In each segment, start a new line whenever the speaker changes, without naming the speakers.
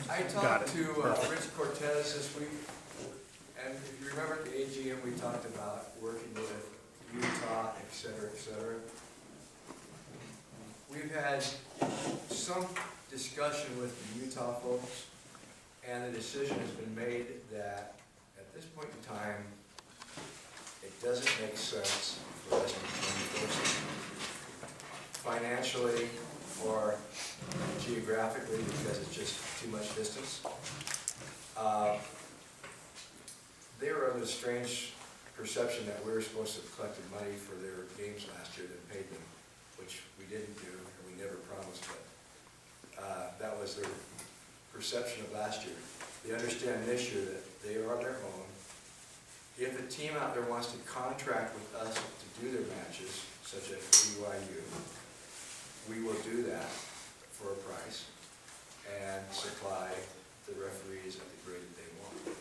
I talked to Rich Cortez this week, and if you remember at the AGM, we talked about working with Utah, et cetera, et cetera. We've had some discussion with the Utah folks, and the decision has been made that at this point in time, it doesn't make sense for us to join forces financially or geographically because it's just too much distance. They were under the strange perception that we were supposed to have collected money for their games last year and paid them, which we didn't do and we never promised, but that was their perception of last year. They understand this year that they are on their own. If a team out there wants to contract with us to do their matches, such as BYU, we will do that for a price and supply the referees at the grade that they want.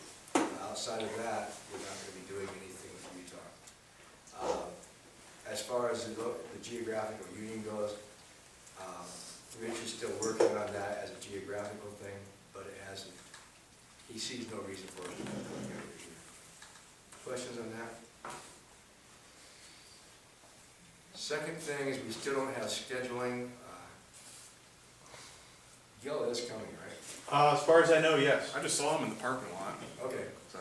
Outside of that, we're not going to be doing anything with Utah. As far as the geographical union goes, Rich is still working on that as a geographical thing, but it hasn't. He sees no reason for us to do it either. Questions on that? Second thing is we still don't have scheduling. Gil is coming, right?
As far as I know, yes.
I just saw him in the parking lot.
Okay.
So.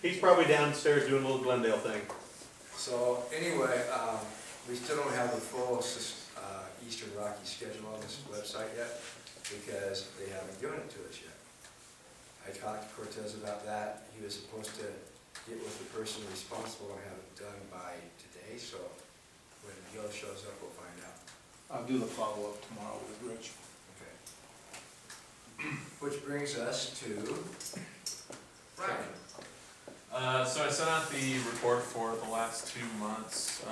He's probably downstairs doing a little Glendale thing.
So anyway, we still don't have the full Eastern Rocky schedule on this website yet because they haven't given it to us yet. I talked to Cortez about that. He was supposed to get with the person responsible and have it done by today, so when Gil shows up, we'll find out.
I'll do the follow-up tomorrow with Rich.
Okay. Which brings us to Brian.
So I sent out the report for the last 2 months.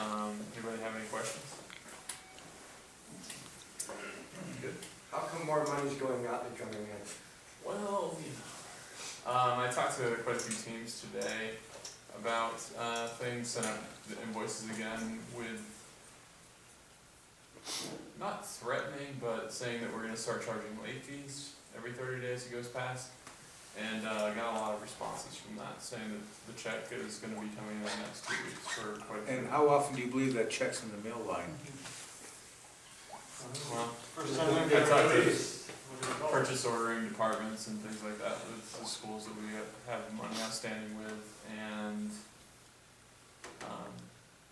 Anybody have any questions?
Good. How come more money's going out than coming in?
Well, I talked to quite a few teams today about things, sent out the invoices again with not threatening, but saying that we're going to start charging late fees every 30 days it goes past. And I got a lot of responses from that, saying that the check is going to be coming in the next 2 weeks for quite a few.
And how often do you believe that check's in the mail line?
Well, I talked to purchase ordering departments and things like that with the schools that we have money outstanding with, and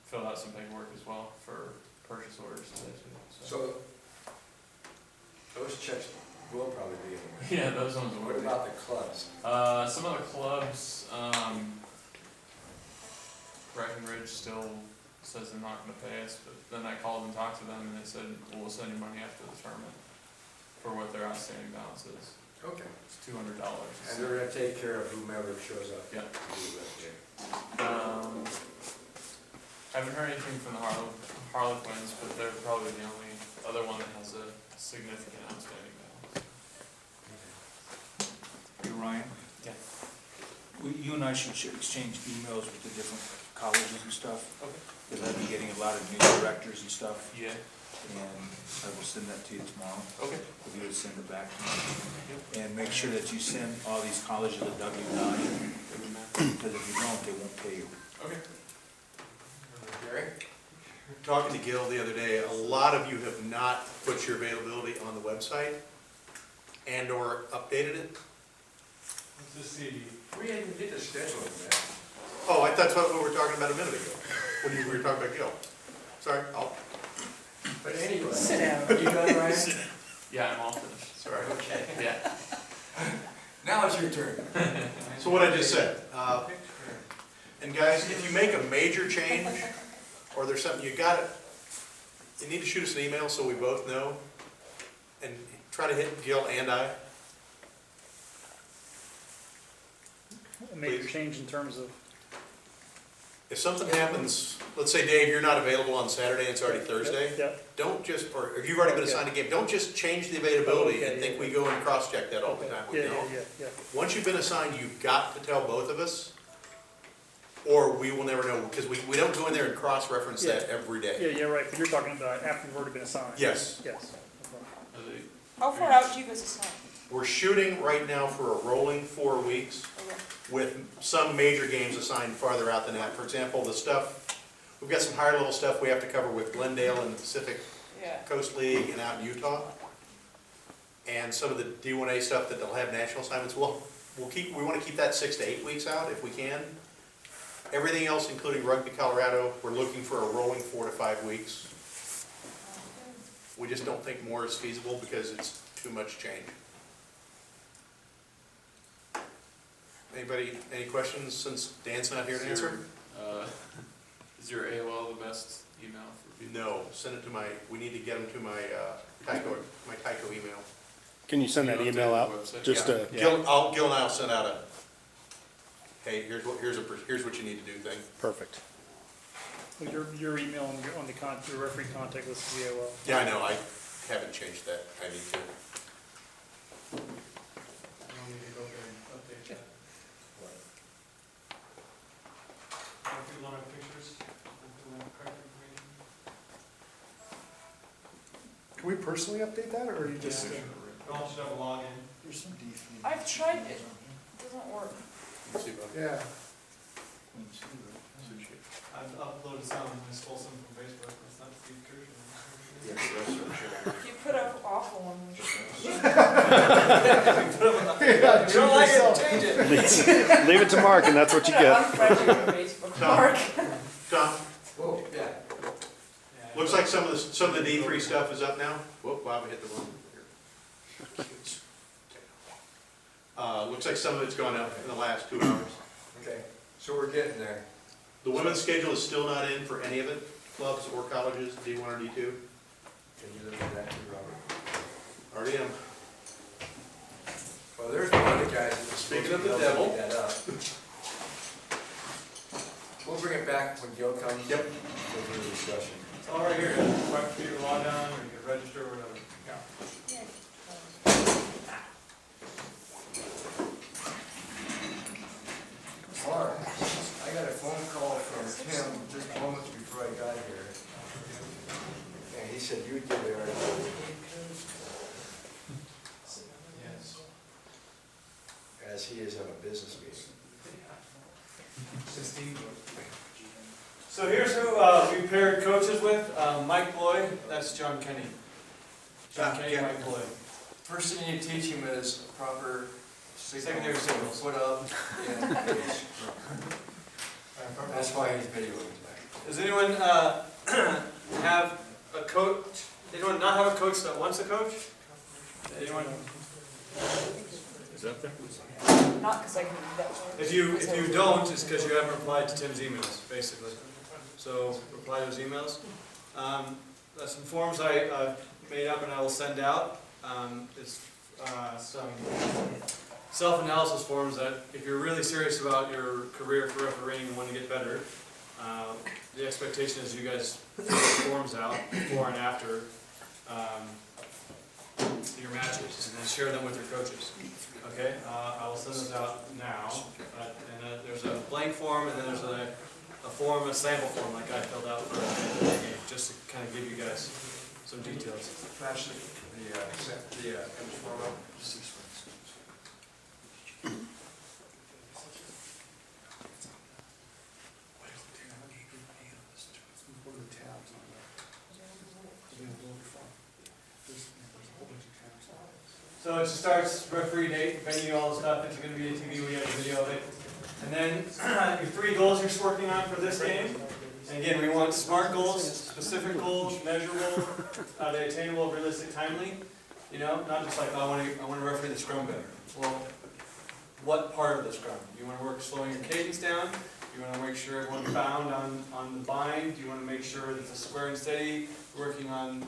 filled out some paperwork as well for purchase orders today too.
So those checks will probably be in there.
Yeah, those ones will.
What about the clubs?
Some of the clubs, Breckenridge still says they're not going to pay us, but then I called and talked to them and they said, well, we'll send you money after the tournament for what their outstanding balance is.
Okay.
It's $200.
And they're going to take care of whomever shows up.
Yeah.
To do that game.
Haven't heard anything from the Harlequins, but they're probably the only other one that has a significant outstanding balance.
Hey, Ryan?
Yeah.
You and I should exchange emails with the different colleges and stuff.
Okay.
Because I've been getting a lot of new directors and stuff,
Yeah.
and I will send that to you tomorrow.
Okay.
If you would send it back to me. And make sure that you send all these colleges a W-9, because if you don't, they won't pay you.
Okay.
Gary?
Talking to Gil the other day, a lot of you have not put your availability on the website and or updated it.
Let's just see.
We didn't get the schedule in there.
Oh, I thought that's what we were talking about a minute ago. When we were talking about Gil. Sorry,
But anyway.
Sit down.
Are you done, Ryan?
Yeah, I'm all finished.
sorry.
Okay.
Yeah.
Now it's your turn.
So what I just said, and guys, if you make a major change, or there's something you need to shoot us an email so we both know, and try to hit Gil and I.
A major
Please.
change in terms of,
If something happens, let's say Dave, you're not available on Saturday and it's already Thursday,
yeah,
don't just, or if you've already been assigned a game, don't just change the availability and think we go and cross-check that all the time. We
yeah,
don't.
yeah.
Once you've been assigned, you've got to tell both of us, or we will never know, because we don't go in there and cross-reference that every day.
Yeah, right, but you're talking about after you've already been assigned.
Yes.
Yes.
Are they-
How far out do you guys assign?
We're shooting right now for a rolling 4 weeks with some major games assigned farther out than that. For example, we've got some higher level stuff we have to cover with Glendale and the Pacific Coast League and out in Utah. And some of the D1A stuff that they'll have national assignments. We want to keep that 6 to 8 weeks out if we can. Everything else, including Rugby Colorado, we're looking for a rolling 4 to 5 weeks. We just don't think more is feasible because it's too much change. Anybody, any questions since Dan's not here to answer?
Is your AOL the best email for people?
No, send it to we need to get them to my Tyco email.
Can you send that email out? Just
Yeah. Gil and I will send out hey, here's what you need to do thing.
perfect. Well, your email on your referee contact list is the AOL.
Yeah, I know, I haven't changed that, I need to.
Can we personally update that, or are you just?
I'll just have a login.
I've tried it, it doesn't work.
Let's see, Bob.
Yeah.
I've uploaded some, I stole some from Facebook, it's not Steve Kirsch.
You put up awful ones.
You don't like it, change it.
Leave it to Mark, and that's what you
Put
get.
it unfriendly on Facebook, Mark.
Tom,
Whoa, yeah.
looks like some of the D3 stuff is up now. Whoop, Bob, I hit the wrong. Looks like some of it's gone up in the last 2 hours.
Okay, so we're getting there.
The women's schedule is still not in for any of it, clubs or colleges, D1 or D2.
Can you look at that too, Robert?
Already am.
Well, there's one of the guys that's
Speaking
supposed to
of
be
the
able to
devil.
pick that up. We'll bring it back when Gil comes.
Yep.
We'll do the discussion.
It's all right here, right for you to log on, or you can register, or whatever.
Mark, I got a phone call from Tim just moments before I got here. And he said you would give it
Yes.
as he is on a business meeting.
So here's who we paired coaches with. Mike Bloy, that's John Kenny. John Kenny,
Yeah.
Mike Bloy.
First thing you teach him is proper
Secondary signals.
Foot up. Yeah. That's why he's videoing tonight.
Does anyone have a coach? Anyone not have a coach that wants a coach? Anyone?
Is that there?
Not because I can do that.
If you don't, it's because you haven't replied to Tim's emails, basically. So reply to his emails. There's some forms I made up and I will send out. It's some self-analysis forms that if you're really serious about your career for refereeing and want to get better, the expectation is you guys fill the forms out before and after your matches, and then share them with your coaches. Okay, I will send those out now. And there's a blank form, and then there's a form, a sample form like I filled out for the game, just to kind of give you guys some details.
Flash the image form up.
So it just starts referee date, venue, all the stuff. It's going to be a TV, we have a video of it. And then your 3 goals you're working on for this game. And again, we want SMART goals, specific goals, measurable, are they attainable, realistic, timely? You know, not just like, I want to referee the scrum better. Well, what part of the scrum? You want to work slowing your cadence down? You want to make sure everyone's bound on the bind? You want to make sure that it's square and steady, working on,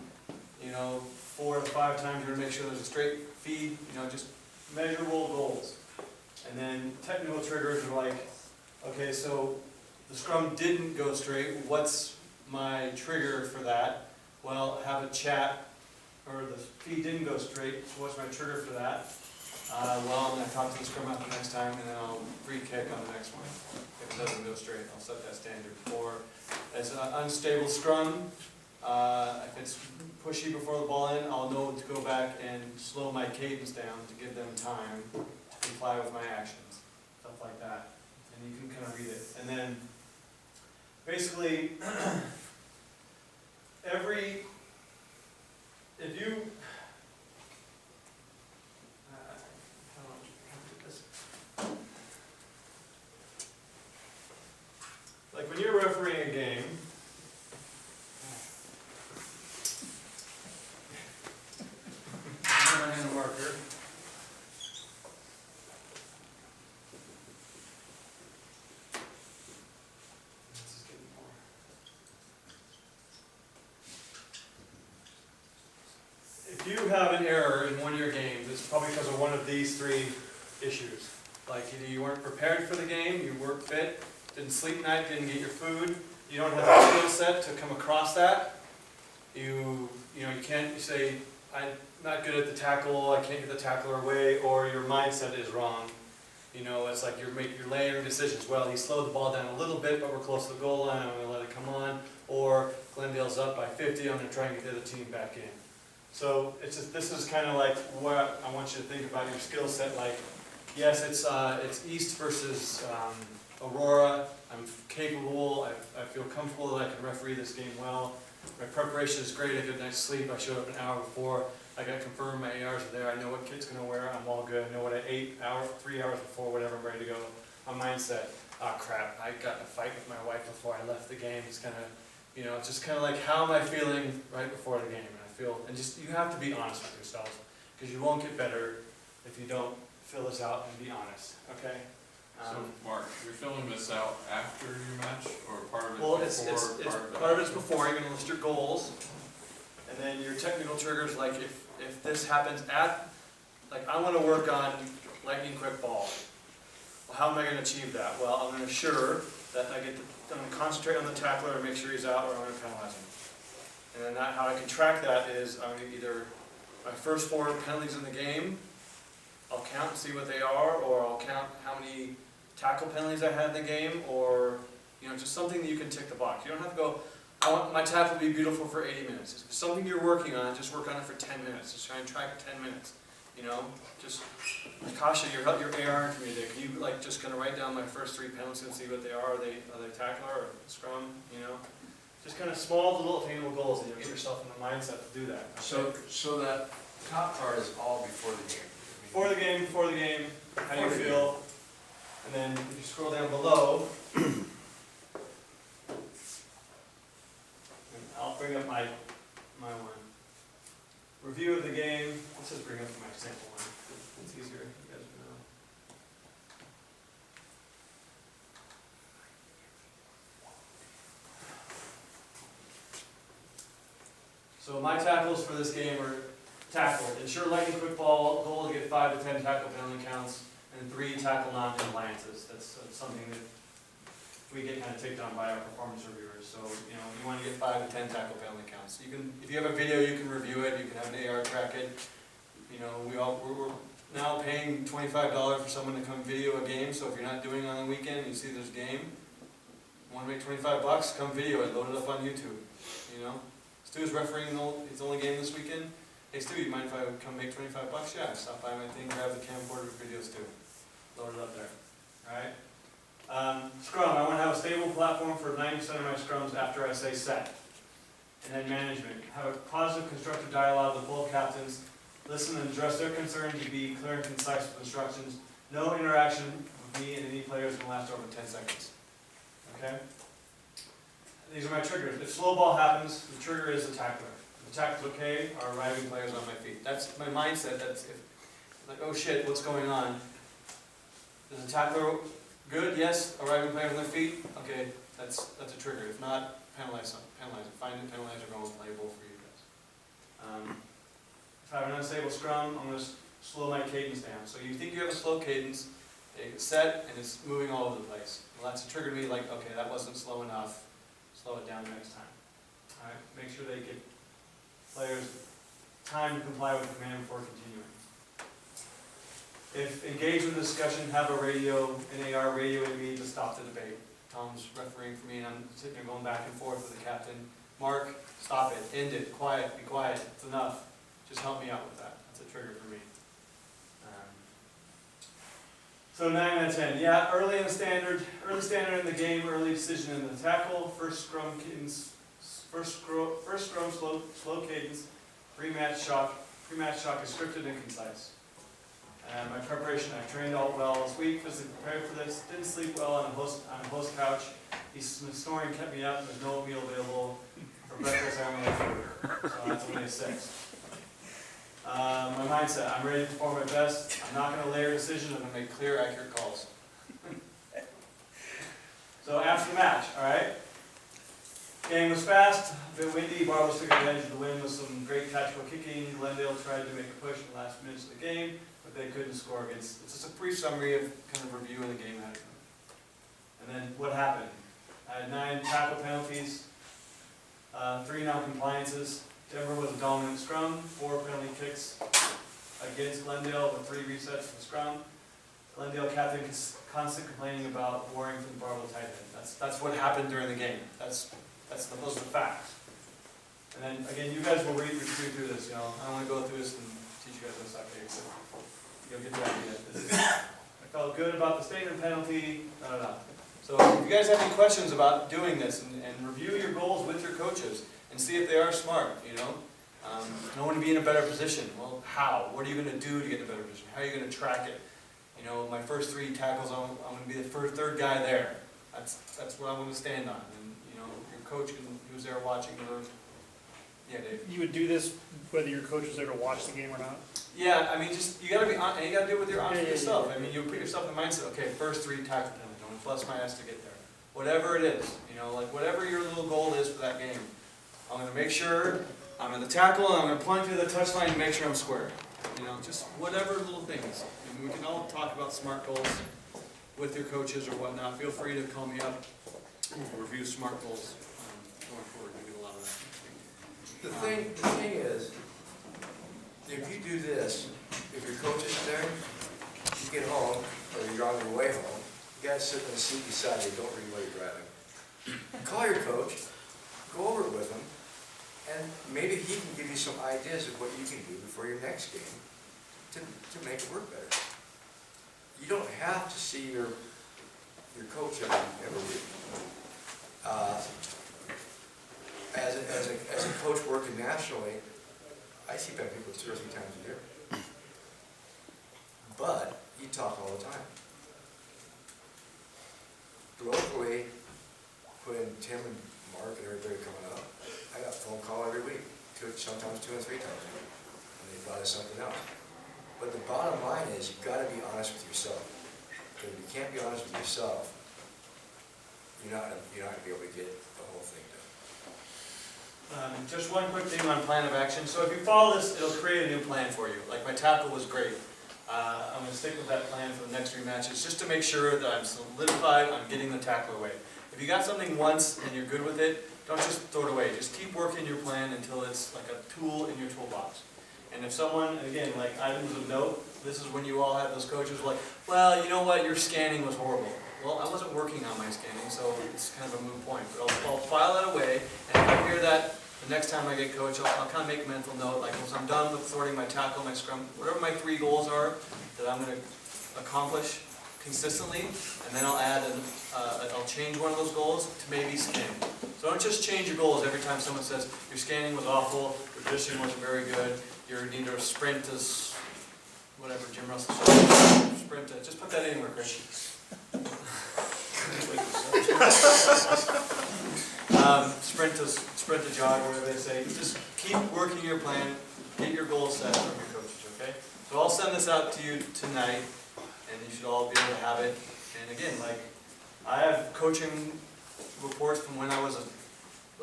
4 to 5 times, you're going to make sure there's a straight feed, just measurable goals. And then technical triggers are like, okay, so the scrum didn't go straight, what's my trigger for that? Well, have a chat, or the feed didn't go straight, so what's my trigger for that? Well, I'm going to talk to the scrum out the next time, and then I'll free kick on the next one. If it doesn't go straight, I'll set that standard. Or as an unstable scrum, If it's pushy before the ball in, I'll know to go back and slow my cadence down to give them time to comply with my actions, stuff like that. And you can kind of read it. And then, basically, if you, how do I do this? Like when you're refereeing a game, I'm gonna hand a marker. This is getting more. If you have an error in one of your games, it's probably because of one of these three issues. Like either you weren't prepared for the game, you weren't fit, didn't sleep at night, didn't get your food, you don't have the skill set to come across that. You can't, you say, I'm not good at the tackle, I can't get the tackler away, or your mindset is wrong. You know, it's like you're layering decisions. Well, he slowed the ball down a little bit, but we're close to the goal line, I'm going to let it come on. Or Glendale's up by 50, I'm going to try and get the other team back in. So it's just, this is kind of like what I want you to think about your skill set. Like, yes, it's East versus Aurora. I'm capable. I feel comfortable that I can referee this game well. My preparation is great. I get a night's sleep. I showed up an hour before. I got confirmed my ARs are there. I know what kit's going to wear. I'm all good. I know what I ate 3 hours before, whatever, I'm ready to go. My mindset, oh crap, I got in a fight with my wife before I left the game. It's kind of, it's just kind of like, how am I feeling right before the game? And just, you have to be honest with yourself, because you won't get better if you don't fill this out and be honest, okay?
So, Mark, you're filling this out after your match, or part of it
Well,
before?
part of it's before. You're going to list your goals, and then your technical triggers, like if this happens like I want to work on lightning quick ball. Well, how am I going to achieve that? Well, I'm going to ensure that I'm going to concentrate on the tackler and make sure he's out, or I'm going to penalize him. And then how I can track that is I'm going to either, my first 4 penalties in the game, I'll count and see what they are, or I'll count how many tackle penalties I had in the game, or just something that you can tick the box. You don't have to go, I want my tackle to be beautiful for 80 minutes. If it's something you're working on, just work on it for 10 minutes. Just try and track 10 minutes. Just caution your AR community. You just going to write down my first 3 penalties and see what they are. Are they tackler or scrum? Just kind of small, little attainable goals, and you'll get yourself in the mindset to do that. Okay?
So that top part is all before the game?
Before the game, how you feel. And then if you scroll down below, and I'll bring up my one. Review of the game. Let's just bring up my sample one. It's easier, you guys know. So my tackles for this game are tackle, ensure lightning quick ball, goal to get 5 to 10 tackle penalty counts, and 3 tackle non-compliances. That's something that we get kind of ticked on by our performance reviewers. So, you want to get 5 to 10 tackle penalty counts. You can, if you have a video, you can review it. You can have an AR track it. We're now paying $25 for someone to come video a game. So if you're not doing it on the weekend, and you see there's a game, you want to make $25, come video it, load it up on YouTube. Stu is refereeing his only game this weekend. Hey Stu, you mind if I come make $25? Yeah, stop by my thing, grab the camcorder videos too. Load it up there. Alright? Scrum, I want to have a stable platform for 90% of my scrums after I say set. And then management. Have a positive, constructive dialogue with both captains. Listen and address their concerns to be clear and concise with instructions. No interaction with me and any players can last over 10 seconds. Okay? These are my triggers. If slow ball happens, the trigger is the tackler. If the tackle's okay, our arriving player's on my feet. That's my mindset. That's like, oh shit, what's going on? Is the tackler good? Yes. Arriving players on their feet? Okay, that's a trigger. If not, penalize them. Find it, penalize, or go and playable for you guys. If I have an unstable scrum, I'm going to slow my cadence down. So you think you have a slow cadence, it's set, and it's moving all over the place. Well, that's a trigger to me, like, okay, that wasn't slow enough. Slow it down next time. All right, make sure they give players time to comply with the command before continuing. If engaged in the discussion, have a radio, an AR radio in me to stop the debate. Tom's refereeing for me, and I'm sitting there going back and forth with the captain. Mark, stop it, end it, quiet, be quiet, it's enough. Just help me out with that. That's a trigger for me. So 9 out of 10. Yeah, early in the standard in the game, early decision in the tackle, first scrum cadence, slow cadence, pre-match shock is scripted and concise. And my preparation, I trained all well this week, physically prepared for this, didn't sleep well on a host couch. He's snoring kept me up, there's no meal available. For breakfast, I only had food, so that's only a 6. My mindset, I'm ready to perform my best. I'm not going to layer decisions, I'm going to make clear, accurate calls. So after the match, all right? Game was fast, a bit windy. Barbados took advantage of the wind with some great tactical kicking. Glendale tried to make a push in the last minutes of the game, but they couldn't score against. It's just a brief summary of kind of review of the game. And then what happened? I had 9 tackle penalties, 3 non-compliances. Denver was a dominant scrum, 4 penalty kicks against Glendale with 3 resets for the scrum. Glendale captain constant complaining about Warrington Barlow tight end. That's what happened during the game. Those are the facts. And then again, you guys will read through this. I don't want to go through this and teach you guys this okay, so you'll get the idea. I felt good about the statement penalty. So if you guys have any questions about doing this and review your goals with your coaches. And see if they are smart, I want to be in a better position. Well, how? What are you going to do to get in a better position? How are you going to track it? My first 3 tackles, I'm going to be the third guy there. That's what I'm going to stand on. And, your coach who's there watching, yeah, Dave.
You would do this whether your coach was there to watch the game or not?
Yeah, I mean, you got to be honest, and you got to do it with your honest with yourself. I mean, you put yourself in the mindset, okay, first 3 tackle penalties, I'm going to bust my ass to get there. Whatever it is, like whatever your little goal is for that game. I'm going to make sure I'm in the tackle, and I'm going to plunge through the touchline and make sure I'm square. Just whatever little things. We can all talk about SMART goals with your coaches or whatnot. Feel free to call me up. We'll review SMART goals going forward. We do a lot of that.
The thing is, if you do this, if your coach is there, you get home, or you're on your way home, you guys sit in the seat beside you, don't read while you're driving. Call your coach, go over it with him, and maybe he can give you some ideas of what you can do before your next game to make it work better. You don't have to see your coach every week. As a coach working nationally, I see people 2 or 3 times a year. But you talk all the time. Locally, when Tim and Mark and everybody coming up, I got a phone call every week, sometimes 2 and 3 times a week, and they brought us something else. But the bottom line is, you've got to be honest with yourself. If you can't be honest with yourself, you're not going to be able to get the whole thing done.
Just one quick thing on plan of action. So if you follow this, it'll create a new plan for you. Like my tackle was great. I'm going to stick with that plan for the next 3 matches, just to make sure that I'm solidified on getting the tackle away. If you got something once and you're good with it, don't just throw it away. Just keep working your plan until it's like a tool in your toolbox. And if someone, again, like items of note, this is when you all have those coaches like, well, you know what, your scanning was horrible. Well, I wasn't working on my scanning, so it's kind of a moot point. But I'll file that away, and if I hear that the next time I get coached, I'll kind of make a mental note, like once I'm done with sorting my tackle, my scrum, whatever my 3 goals are that I'm going to accomplish consistently, and then I'll add, I'll change one of those goals to maybe scan. So don't just change your goals every time someone says, your scanning was awful, your position wasn't very good, you need to sprint as, whatever Jim Russell said, sprint, just put that anywhere, Chris. Sprint to jog, whatever they say. Just keep working your plan, get your goals set from your coaches, okay? So I'll send this out to you tonight, and you should all be able to have it. And again, like, I have coaching reports from when I was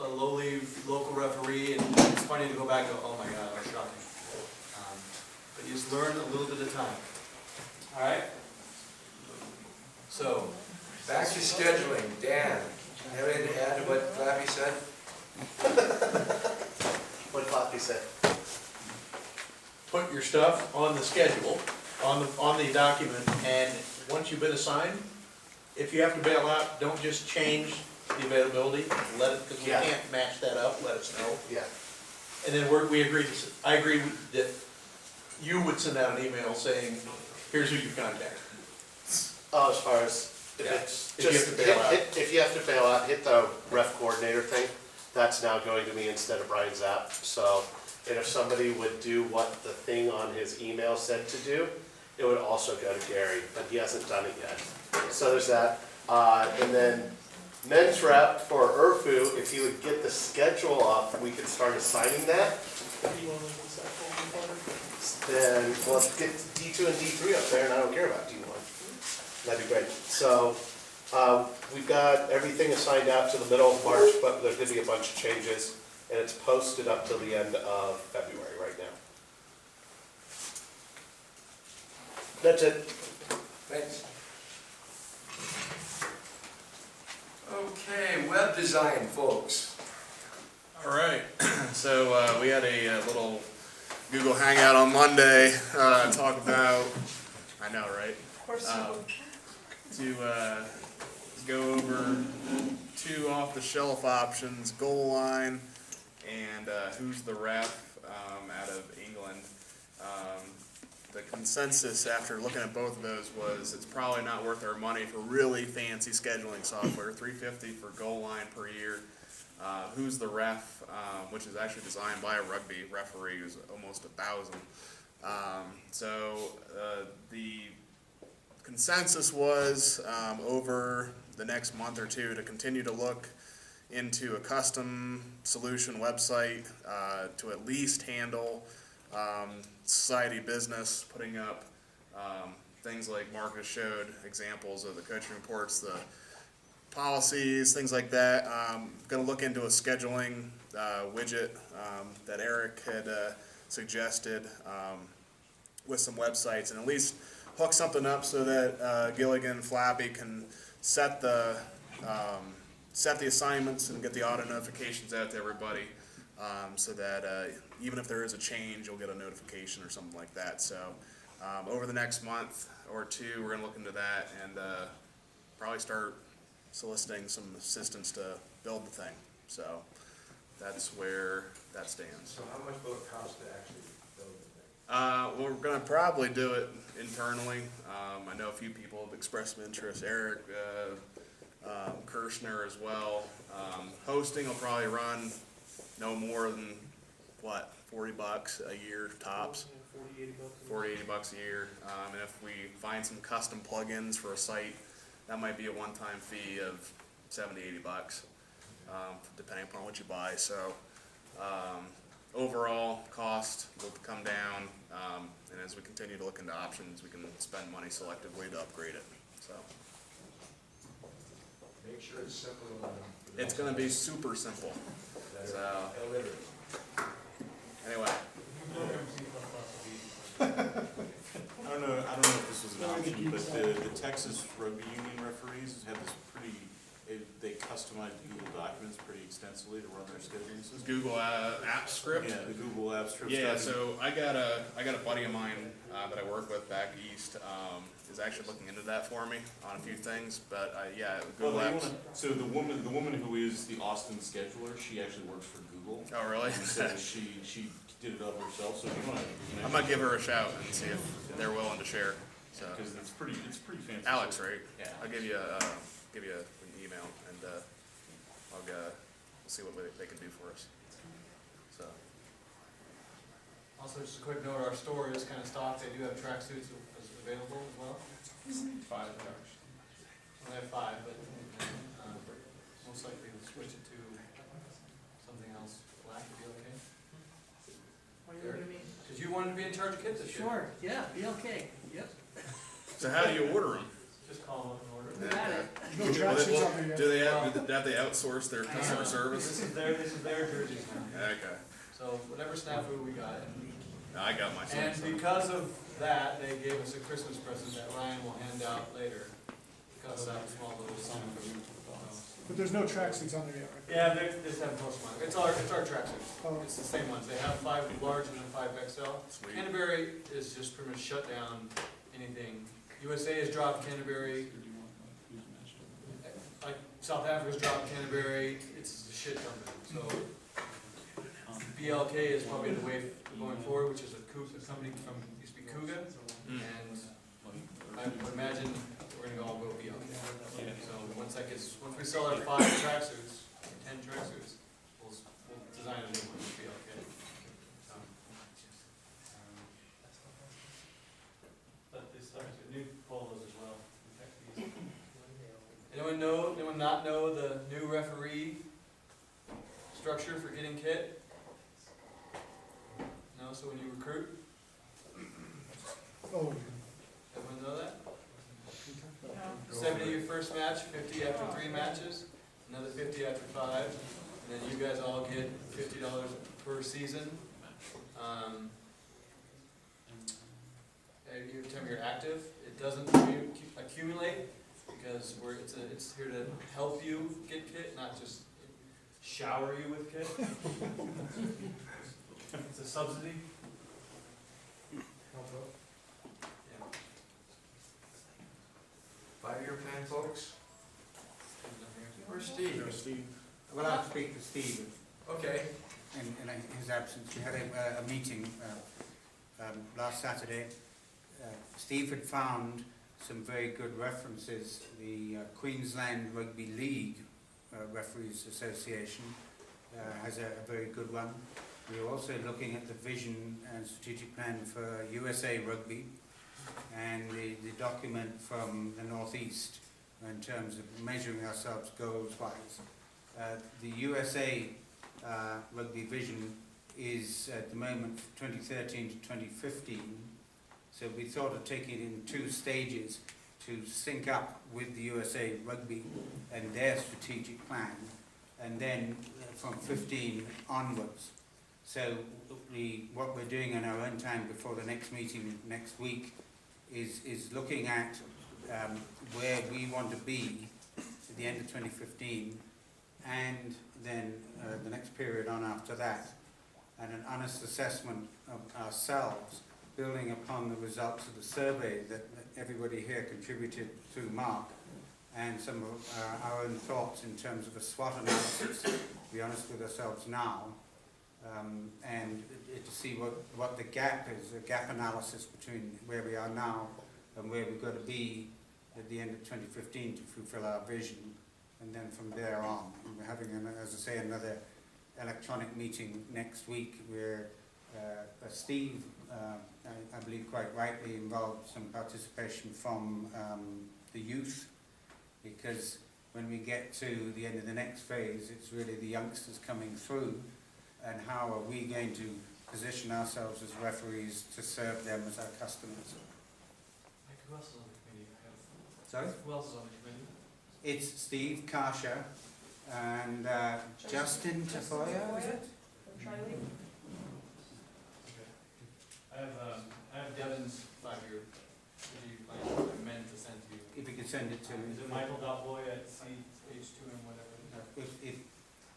a lowly local referee, and it's funny to go back and go, oh my God, that was shocking. But you just learn a little bit at a time. All right? So,
Back to scheduling. Dan, have anything to add to what Flappy said?
What Floppy said.
Put your stuff on the schedule, on the document, and once you've been assigned, if you have to bail out, don't just change the availability, let it, because we
Yeah.
can't match that up, let us know.
Yeah,
And then we agreed, I agree that you would send out an email saying, here's who you contact.
as far as, if
Yeah.
it's
If you
just,
have to bail out.
if you have to bail out, hit the ref coordinator thing. That's now going to me instead of Brian Zapp. So, and if somebody would do what the thing on his email said to do, it would also go to Gary, but he hasn't done it yet. So there's that. And then men's rep for ERRFU, if he would get the schedule up, we could start assigning that. Then, well, let's get D2 and D3 up there, and I don't care about D1. That'd be great. So, we've got everything assigned out to the middle of March, but there's gonna be a bunch of changes, and it's posted up till the end of February right now. That's it.
Thanks. Okay, web design, folks.
All right, so we had a little Google Hangout on Monday, talk about, I know, right?
Of course you would.
To go over 2 off-the-shelf options, goal line and who's the ref out of England. The consensus after looking at both of those was it's probably not worth our money for really fancy scheduling software, $350 for goal line per year. Who's the ref, which is actually designed by a rugby referee who's almost 1,000. So the consensus was over the next month or two to continue to look into a custom solution website to at least handle society business, putting up things like Marcus showed, examples of the coaching reports, the policies, things like that. Going to look into a scheduling widget that Eric had suggested with some websites, and at least hook something up so that Gilligan, Flappy can set the assignments and get the auto notifications out to everybody, so that even if there is a change, you'll get a notification or something like that. So over the next month or two, we're going to look into that and probably start soliciting some assistance to build the thing. So that's where that stands.
So how much will it cost to actually build the thing?
We're going to probably do it internally. I know a few people have expressed some interest. Eric, Kirshner as well. Hosting will probably run no more than, what, $40 a year tops. 40, $80 a year. And if we find some custom plugins for a site, that might be a one-time fee of $70, $80, depending upon what you buy. So overall cost will come down, and as we continue to look into options, we can spend money selectively to upgrade it. So
Make sure it's simple enough.
it's going to be super simple. So
Illiterate.
anyway.
I don't know if this was an option, but the Texas Rugby Union referees had this pretty, they customized Google documents pretty extensively to run their scheduling system.
Google app script.
Yeah, the Google Apps script.
Yeah,
stuff.
so I got a buddy of mine that I work with back east is actually looking into that for me on a few things. But yeah,
Well,
Google
they
Apps.
so the woman who is the Austin scheduler, she actually works for Google.
Oh, really?
And so she did it up herself. So if you want to,
I'm gonna give her a shout and see if they're willing to share. So
because it's pretty fancy.
Alex, right?
Yeah.
I'll give you an email and we'll see what they can do for us. So
Also, just a quick note, our store is kind of stocked, they do have tracksuits available as well.
5 hours.
We have 5, but most likely we'll switch it to something else. Black would be okay?
What are you gonna mean?
Because you wanted to be in charge of kids this year.
Sure, yeah, be okay, yep.
so how do you order them?
Just call them up and order.
We got it.
Do they have to outsource their customer service?
This is their jerseys now.
Okay,
So whatever snafu we got.
I got my
And
son.
because of that, they gave us a Christmas present that Ryan will hand out later. Because of that small little song.
But there's no tracksuits on there yet, right?
Yeah, they just have postmark. It's our tracksuits.
Oh.
It's the same ones. They have 5 large and then 5 XL.
Sweet.
Canterbury is just pretty much shut down anything. USA has dropped Canterbury. South Africa's dropped Canterbury, it's a shit ton of them, so. BLK is probably the way going forward, which is a company from, used to be Kuga, and I would imagine we're gonna all go BLK. So once we sell our 5 tracksuits, 10 tracksuits, we'll design a new one with BLK. So, but this stuff is new polos as well. Anyone not know the new referee structure for getting kit? No, so when you recruit?
Oh,
Everyone know that?
No.
70 your first match, 50 after 3 matches, another 50 after 5, and then you guys all get $50 per season. Every time you're active, it doesn't accumulate because it's here to help you get kit, not just shower you with kit. It's a subsidy. Yeah.
5-year plan, folks? Where's Steve?
Steve.
Well, I'll speak to Steve
Okay.
in his absence. We had a meeting last Saturday. Steve had found some very good references. The Queensland Rugby League Referees Association has a very good one. We're also looking at the vision and strategic plan for USA Rugby and the document from the Northeast in terms of measuring ourselves goals-wise. The USA Rugby vision is at the moment 2013 to 2015, so we thought of taking it in 2 stages to sync up with the USA Rugby and their strategic plan, and then from 15 onwards. So what we're doing in our own time before the next meeting next week is looking at where we want to be at the end of 2015, and then the next period on after that, and an honest assessment of ourselves, building upon the results of the survey that everybody here contributed through Mark, and some of our own thoughts in terms of a SWOT analysis, to be honest with ourselves now, and to see what the gap is, a gap analysis between where we are now and where we've got to be at the end of 2015 to fulfill our vision, and then from there on. And we're having, as I say, another electronic meeting next week where Steve, I believe quite rightly, involved some participation from the youth, because when we get to the end of the next phase, it's really the youngsters coming through, and how are we going to position ourselves as referees to serve them as our customers.
Who else is on the committee?
Sorry?
Who else is on the committee?
It's Steve Karsha and Justin Tafoya, is it?
From Tri-League.
I have Devin's 5-year strategic plan I meant to send to you.
If you could send it to me.
Is it michael.boy@ch2m whatever?
If you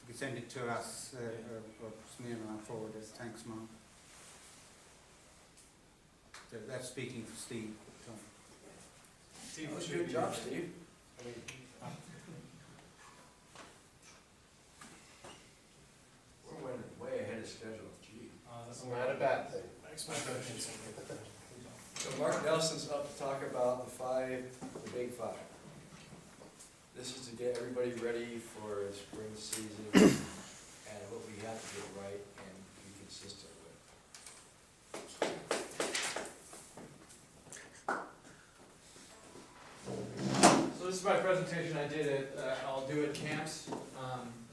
could send it to us, or Smee and I'll forward it. Thanks, Mark. So that's speaking for Steve. Tom.
Steve,
That was a good job, Steve. We're way ahead of schedule, gee.
That's
Not a bad thing.
So Mark Nelson's up to talk about the big 5. This is to get everybody ready for the spring season and what we have to get right and be consistent with.
So this is my presentation I did I'll do at camps.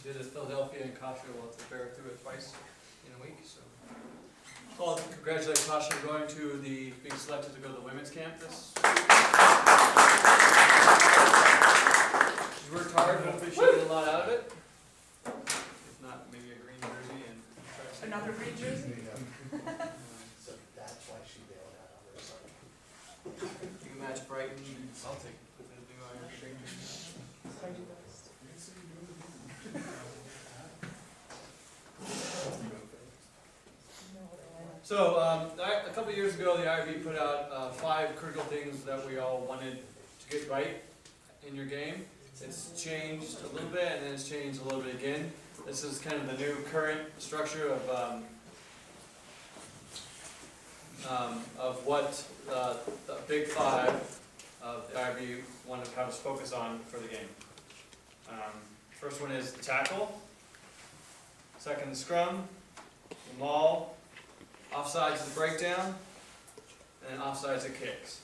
Did it at Philadelphia and Kasha. We'll have to bear through it twice in a week. So I'll congratulate Kasha on going to being selected to go to the women's camp this. She's worked hard. Hopefully she'll get a lot out of it. If not, maybe a green jersey and tracksuit.
Another green jersey?
So that's why she bailed out on her son.
You can match Brighton and Celtic with the new Irish. So, a couple of years ago, the IRB put out 5 critical things that we all wanted to get right in your game. It's changed a little bit, and then it's changed a little bit again. This is kind of the new current structure of what the big five of the IRB want to have us focus on for the game. First one is the tackle. Second, the scrum, the maul, offsides the breakdown, and then offsides the kicks.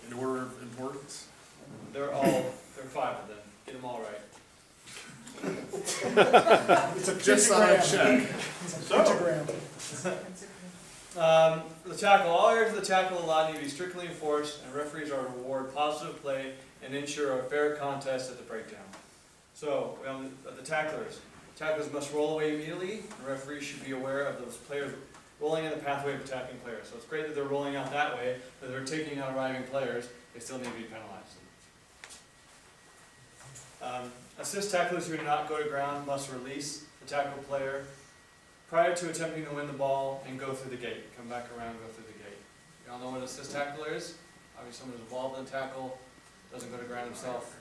In order of importance?
There are 5 of them. Get them all right.
It's a
Just on a check.
The tackle, all areas of the tackle allowed need to be strictly enforced, and referees are to reward positive play and ensure a fair contest at the breakdown. So, the tacklers. Tacklers must roll away immediately, and referees should be aware of those players rolling in the pathway of attacking players. So it's great that they're rolling out that way, but they're taking out arriving players, they still need to be penalized. Assist tacklers who do not go to ground must release the tackle player prior to attempting to win the ball and go through the gate. Come back around, go through the gate. You all know what an assist tackler is? Obviously someone who's involved in the tackle, doesn't go to ground himself.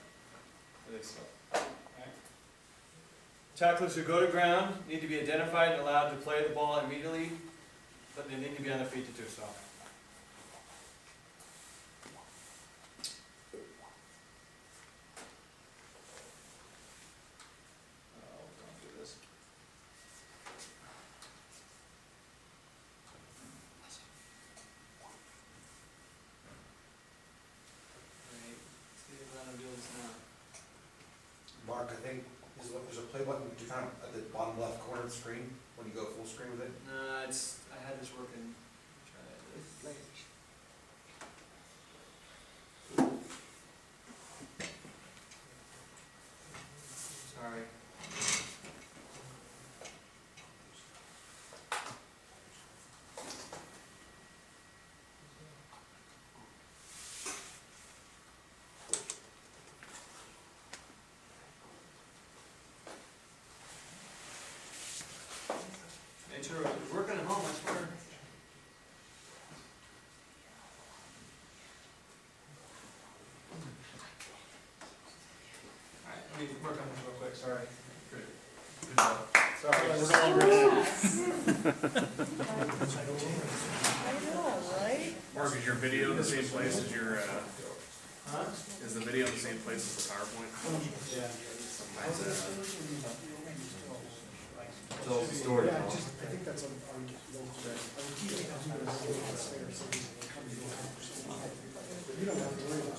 Tacklers who go to ground need to be identified and allowed to play the ball immediately, but they need to be on their feet to do so. Don't do this. Right, let's see if I don't do this now.
Mark, I think there's a play button kind of at the bottom left corner of the screen when you go full screen with it.
No, I had this working. Try this. Sorry. Nature of working at home, I swear. Alright, let me work on this real quick, sorry.
Great. Good job.
Sorry.
We're going over that.
I know, right?
Mark, is your video in the same place as your,
Huh?
is the video in the same place as the PowerPoint?
Yeah.
Mine's,
Tell us the story, Paul.
I think that's on you don't have to worry about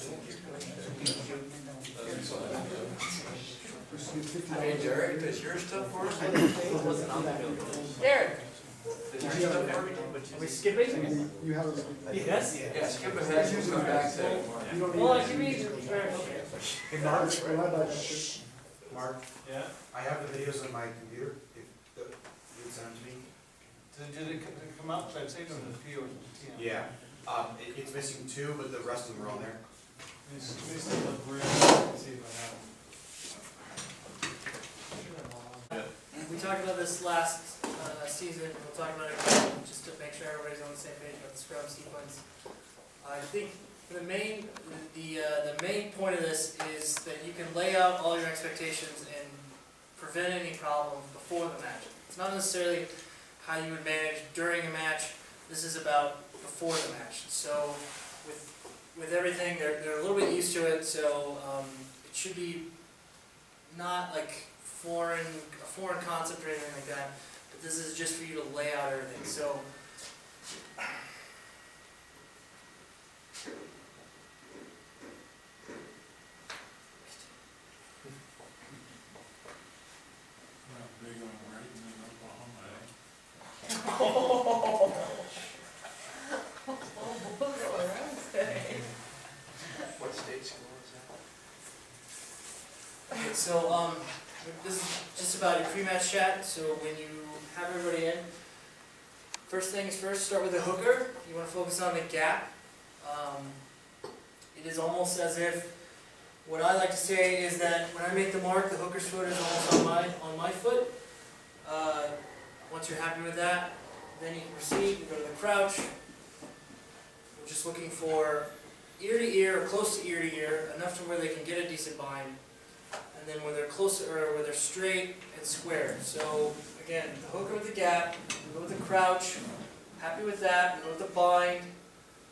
Hey, Derek, does your stuff work?
Derek,
Does your stuff work?
Are we skipping?
You have
Yes?
Yeah, skip ahead, we'll come back to it.
you don't need.
well, I can read.
Hey, Mark, Mark,
Yeah?
I have the videos on my computer, if you would send them to me.
Did it come up? So I'd say to the P or T.
Yeah, it's missing 2, but the rest of them are on there.
Let me see what we're in. See if I have them.
We talked about this last season, we'll talk about it again, just to make sure everybody's on the same page about the scrum sequence. I think the main point of this is that you can lay out all your expectations and prevent any problems before the match. It's not necessarily how you would manage during a match, this is about before the match. So with everything, they're a little bit used to it, so it should be not like a foreign concept or anything like that, but this is just for you to lay out everything. So
Big on writing in Oklahoma,
What state school is that?
okay, so this is just about your pre-match chat. So when you have everybody in, first things first, start with the hooker. You want to focus on the gap. It is almost as if, what I like to say is that when I make the mark, the hooker's foot is almost on my foot. Once you're happy with that, then you can proceed, you go to the crouch. We're just looking for ear to ear or close to ear, enough to where they can get a decent bind. And then when they're close, or where they're straight and square. So again, the hooker with the gap, go with the crouch, happy with that, go with the bind.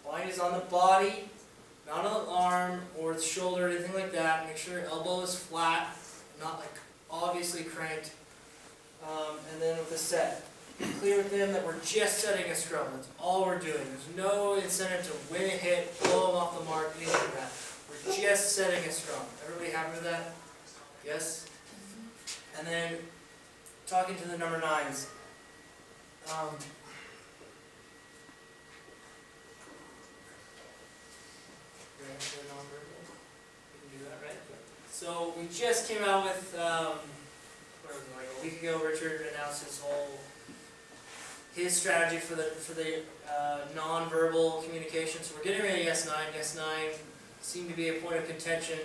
Bind is on the body, not on the arm or the shoulder or anything like that. Make sure your elbow is flat, not like obviously cranked. And then with the set, be clear with them that we're just setting a scrum. That's all we're doing. There's no incentive to win a hit, blow them off the mark, anything like that. We're just setting a scrum. Everybody happy with that? Yes? And then, talking to the number 9s. We can do that, right? So, we just came out with, what was it, like a week ago, Richard announced his strategy for the non-verbal communication. So we're getting ready to S9. S9 seemed to be a point of contention.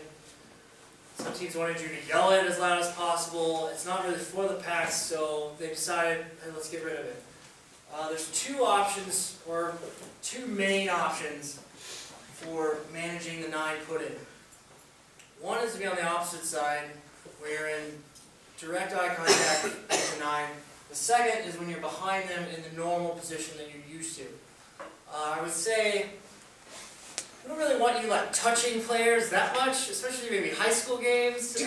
Some teams wanted you to yell it as loud as possible. It's not really for the packs, so they decided, hey, let's get rid of it. There's two options, or two main options for managing the 9 put-in. One is to be on the opposite side, where you're in direct eye contact with the 9. The second is when you're behind them in the normal position that you're used to. I would say, we don't really want you like touching players that much, especially maybe high school games.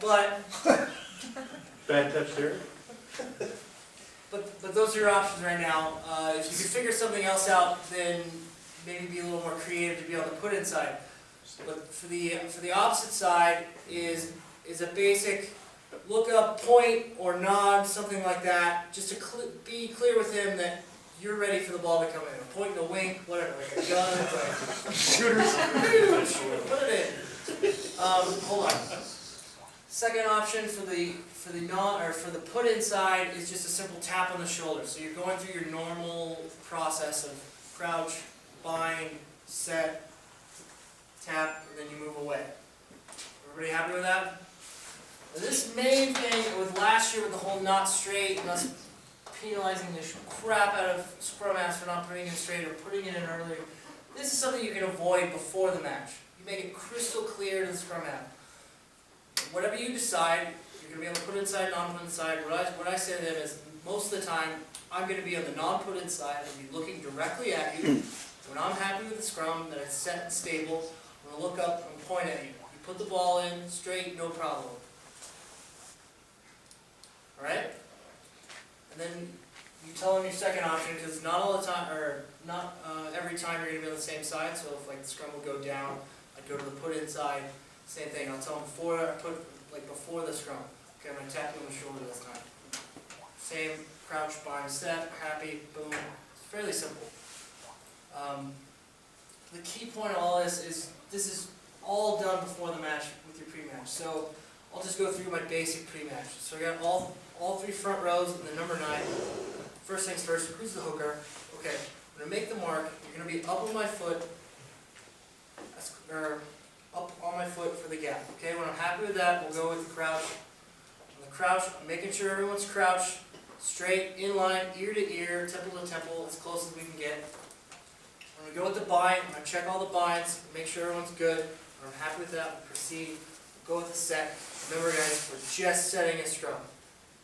But
Bad touch there.
But those are your options right now. If you can figure something else out, then maybe be a little more creative to be on the put-in side. But for the opposite side is a basic look up, point, or nod, something like that, just to be clear with him that you're ready for the ball to come in. A point and a wink, whatever, like a gun, like shooters, put it in. Hold on. Second option for the put in side is just a simple tap on the shoulder. So you're going through your normal process of crouch, bind, set, tap, and then you move away. Everybody happy with that? This main thing with last year with the whole not straight and us penalizing the crap out of scrum masters for not putting it straight or putting it in earlier, this is something you can avoid before the match. You make it crystal clear to the scrum master. Whatever you decide, you're going to be able to put inside, non-put inside. What I say to them is, most of the time, I'm going to be on the non-put inside and be looking directly at you. When I'm happy with the scrum, that it's set and stable, I'm going to look up and point at you. You put the ball in, straight, no problem. Alright? And then you tell them your second option, because not all the time, or not every time you're going to be on the same side. So if like the scrum will go down, I'd go to the put inside. Same thing. I'll tell them before the scrum. Okay, I'm going to tap you on the shoulder this time. Same crouch, bind, set, happy, boom. It's fairly simple. The key point of all this is all done before the match with your pre-match. So I'll just go through my basic pre-match. So I got all 3 front rows and the number 9. First things first, who's the hooker? Okay, I'm going to make the mark. You're going to be up on my foot, or up on my foot for the gap. Okay, when I'm happy with that, we'll go with the crouch. On the crouch, I'm making sure everyone's crouched, straight, in line, ear to ear, temple to temple, as close as we can get. When we go with the bind, I'm going to check all the binds, make sure everyone's good. When I'm happy with that, we'll proceed. We'll go with the set. Remember guys, we're just setting a scrum.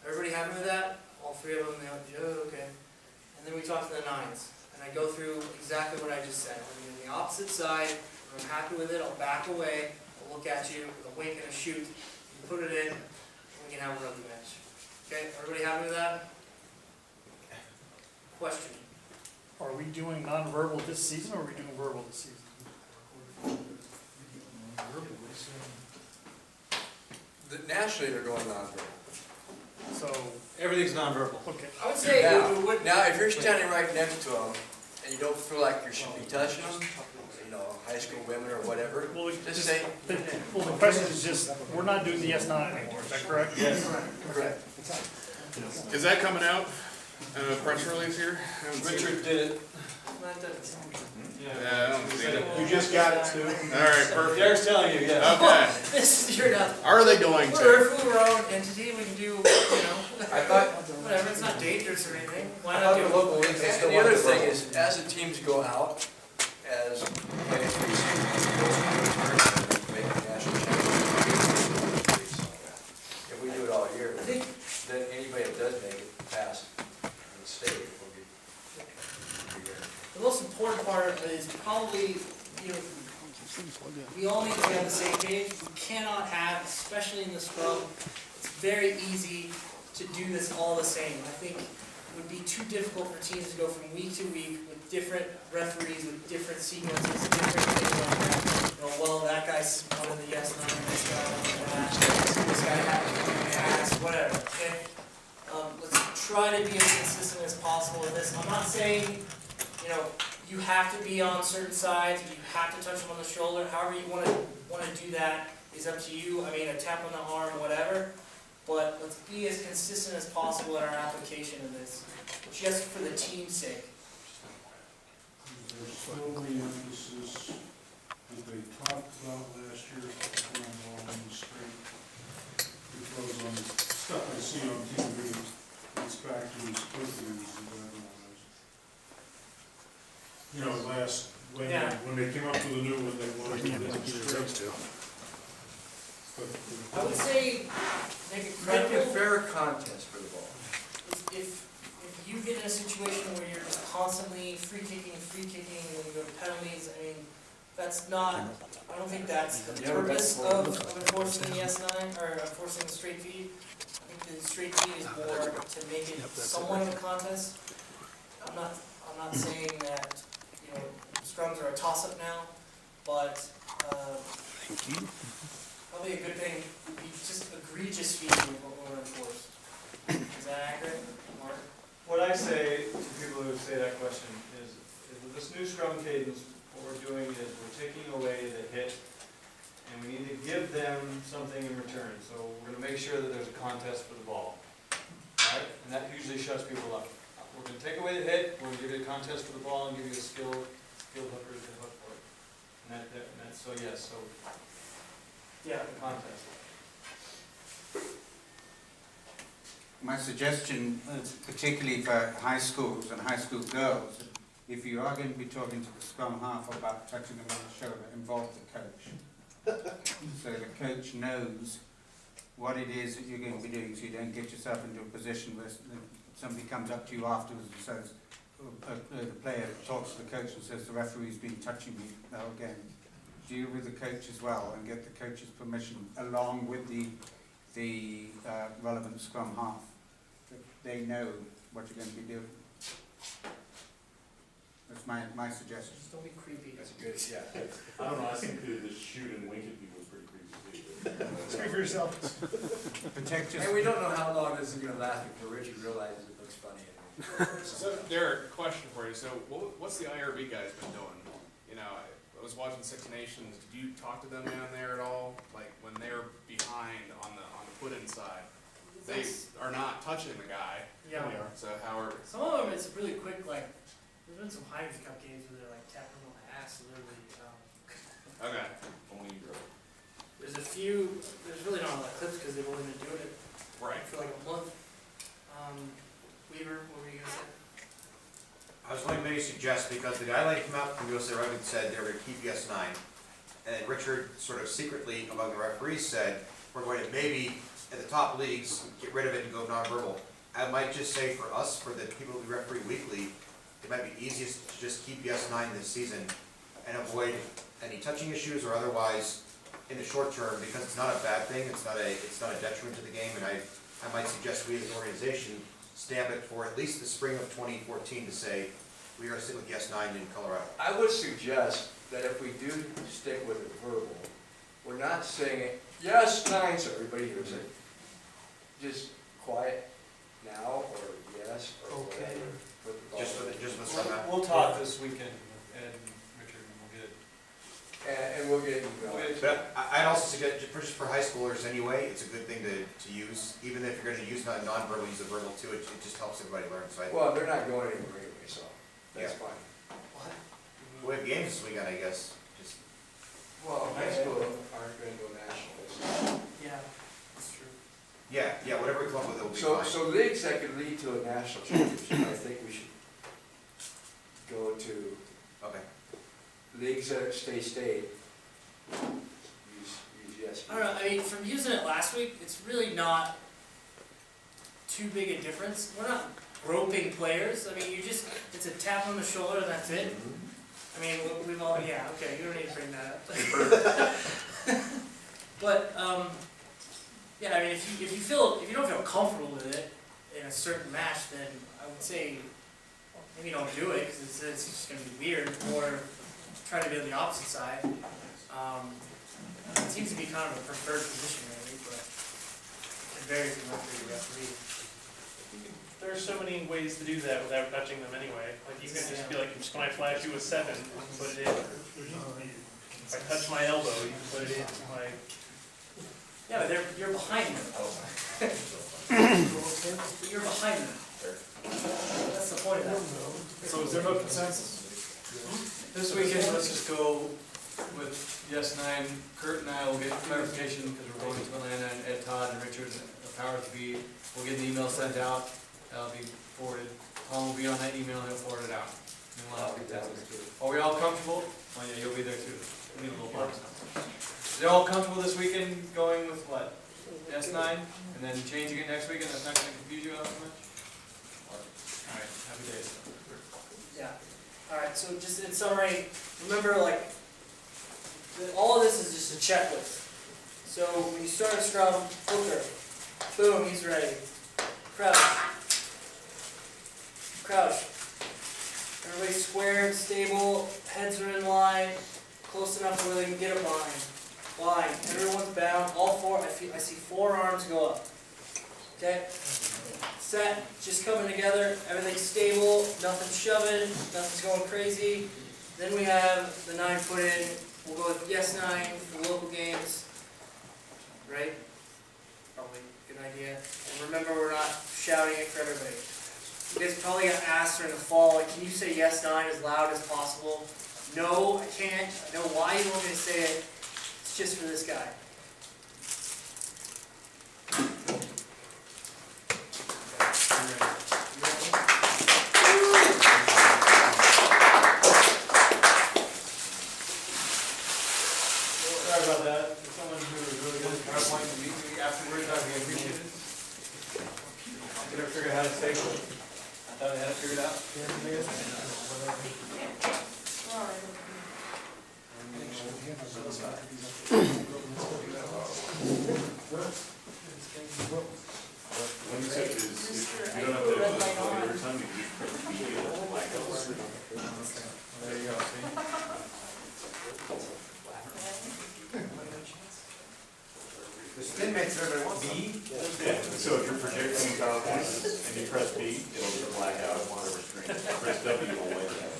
Everybody happy with that? All 3 of them, they're like, okay. And then we talk to the 9s. And I go through exactly what I just said. When you're on the opposite side, when I'm happy with it, I'll back away, I'll look at you with a wink and a shoot. You put it in, and we can have a rugby match. Okay, everybody happy with that? Question?
Are we doing non-verbal this season, or are we doing verbal this season?
Nationally, they're going non-verbal.
So,
Everything's nonverbal.
okay.
I would say
Now, if you're standing right next to them, and you don't feel like you should be touching them, you know, high school women or whatever,
Well,
just say,
the question is just, we're not doing the S9 anymore, is that correct?
Yes.
correct.
Is that coming out? Press release here?
Richard did it.
Yeah, I don't see it.
You just got it too.
Alright, perfect.
Derek's telling you, yeah.
Okay.
this is your nothing.
Are they going to?
We're our own entity, we can do,
I thought,
whatever, it's not dangerous or anything. Why
I
not
thought
do
the
it?
local leagues, they still
and the
want
other
the
thing
verbal.
is, as the teams go out, as us, make a national championship. If we do it all year, then anybody that does make it past the state will be good.
The most important part is probably, we all need to be on the same page. We cannot have, especially in the scrum, it's very easy to do this all the same. I think it would be too difficult for teams to go from week to week with different referees, with different sequences, different things like that. Well, that guy's one of the yes, none, this guy wanted that, this guy had to pass, whatever, okay? Let's try to be as consistent as possible with this. I'm not saying, you have to be on certain sides, you have to touch them on the shoulder, however you want to do that is up to you. I mean, a tap on the arm, whatever. But let's be as consistent as possible in our application of this, just for the team's sake.
There's so many emphasis that they talked about last year on ball on the street. Because on the stuff I see on TV, it's back to these cookies and otherwise. When they came up with a new one, they wanted to demonstrate.
I would say, make it
Make a
credible.
fair contest for the ball.
If you get in a situation where you're just constantly free kicking, and then you go to penalties, I mean, that's not, I don't think that's the purpose of enforcing the S9, or enforcing the straight feed. I think the straight feed is more to make it somewhat of a contest. I'm not saying that, scrums are a toss-up now, but, probably a good thing would be just egregious feeding when enforced. Is that accurate, Mark?
What I say to people who say that question is with this new scrum cadence, what we're doing is we're taking away the hit, and we need to give them something in return. So we're gonna make sure that there's a contest for the ball, right? And that usually shuts people up. We're gonna take away the hit, we're gonna give you a contest for the ball, and give you a skilled hooker to hook for it. And that's, so yes, so, yeah, the contest.
My suggestion, particularly for high schools and high school girls, if you are going to be talking to the scrum half about touching them on the shoulder, involve the coach. So the coach knows what it is that you're going to be doing, so you don't get yourself into a position where somebody comes up to you afterwards and says, the player talks to the coach and says, the referee's been touching me. Now again, deal with the coach as well and get the coach's permission along with the relevant scrum half. They know what you're going to be doing. That's my suggestion.
Just don't be creepy.
That's a good, yeah.
I don't know, I think the shoot and wink at people is pretty creepy too.
Speak for yourself.
Protect your.
And we don't know how long this is gonna last before Richard realizes it looks funny.
So, Derek, question for you. So, what's the IRB guys been doing? I was watching Six Nations. Did you talk to them down there at all? Like when they're behind on the put-in side, they are not touching the guy.
Yeah.
So how are?
Some of them, it's really quick, like, there's been some Heinz Cup games where they're like tapping them on the ass, literally.
Okay.
Only you grow.
There's really not a lot of clips because they've only been doing it
Right.
for like a month. Weaver, what were you gonna say?
I was going to maybe suggest, because the guideline came out from USA Rugby said they were going to keep yes 9, and Richard sort of secretly among the referees said, we're going to maybe, at the top leagues, get rid of it and go nonverbal. I might just say for us, for the people who referee weekly, it might be easiest to just keep yes 9 this season and avoid any touching issues or otherwise in the short term, because it's not a bad thing, it's not a detriment to the game, and I might suggest we as an organization stamp it for at least the spring of 2014 to say, we are going to stick with yes 9 in Colorado.
I would suggest that if we do stick with it verbal, we're not saying it, yes, 9, so everybody hears it. Just quiet now, or yes, or
Okay.
whatever. Put the ball
Just for
in.
the scrum half.
We'll talk this weekend, and Richard, and we'll get it.
And we'll get it.
But I'd also suggest, just for high schoolers anyway, it's a good thing to use, even if you're going to use non-verbal, use the verbal too, it just helps everybody learn, so
Well, they're not going anywhere anyway, so that's
Yeah.
fine.
we have games this weekend, I guess, just.
Well, high school aren't gonna go national.
Yeah, that's true.
Yeah, whatever we come up with, it'll be
So,
fine.
so leagues that could lead to a national championship, I think we should go to
Okay.
leagues that stay, use yes.
I don't know, I mean, from using it last week, it's really not too big a difference. We're not groping players, I mean, it's a tap on the shoulder and that's it. I mean, we've all, yeah, okay, you don't need to bring that up. But, yeah, I mean, if you don't feel comfortable with it in a certain match, then I would say maybe don't do it, because it's just gonna be weird, or try to be on the opposite side. It seems to be kind of a preferred position really, but it varies from referee to referee.
There are so many ways to do that without touching them anyway. Like you can just be like, I'm just going to flag you a 7, put it in. If I touch my elbow, you can put it in. Like,
Yeah, but you're behind them. You're behind them. That's the point of that.
So is there no consensus? This weekend, let's just go with yes 9. Kurt and I will get clarification because we're going to Atlanta, and Ed, Todd, and Richard, the powers to be. We'll get an email sent out. That'll be forwarded. Tom will be on that email and he'll forward it out. And we'll have to get that. Are we all comfortable? Oh yeah, you'll be there too. We need a little box. Is it all comfortable this weekend going with what? S9? And then changing it next week, and that's not going to confuse you out so much? Alright, happy days.
Yeah. Alright, so just in summary, remember like, all of this is just a checklist. So when you start a scrum, hooker, boom, he's ready. Crouch. Crouch. Everybody's squared, stable, heads are in line, close enough to where they can get a bind. Line. Everyone's bound. All 4. I see 4 arms go up. Okay? Set. Just coming together. Everything's stable. Nothing's shoving. Nothing's going crazy. Then we have the 9 foot in. We'll go with yes 9 for local games. Right? Probably a good idea. And remember, we're not shouting it for everybody. You guys probably got asked during the fall, like, can you say yes 9 as loud as possible? No, I can't. I know why you want me to say it. It's just for this guy.
Sorry about that. For someone who was really good at PowerPoint to meet me afterwards, I really appreciate it. I could never figure out how to say it. I thought I had it figured out.
One tip is, if you don't have to vote every time, you can just press B and let the black out.
There you go, see?
The spin makes everybody want some.
Yeah, so if you're projecting PowerPoint and you press B, it'll just black out on whatever screen. Press W, it'll white out.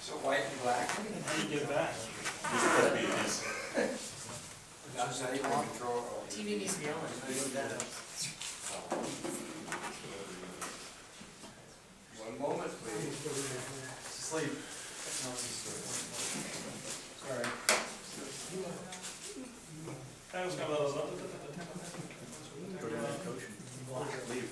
So white and black,
how do you get that?
Just press B.
that's not even control.
TV needs to be on. I know that helps.
One moment, please.
Sleep. Sorry.
That was kind of
Go to the coach and leave.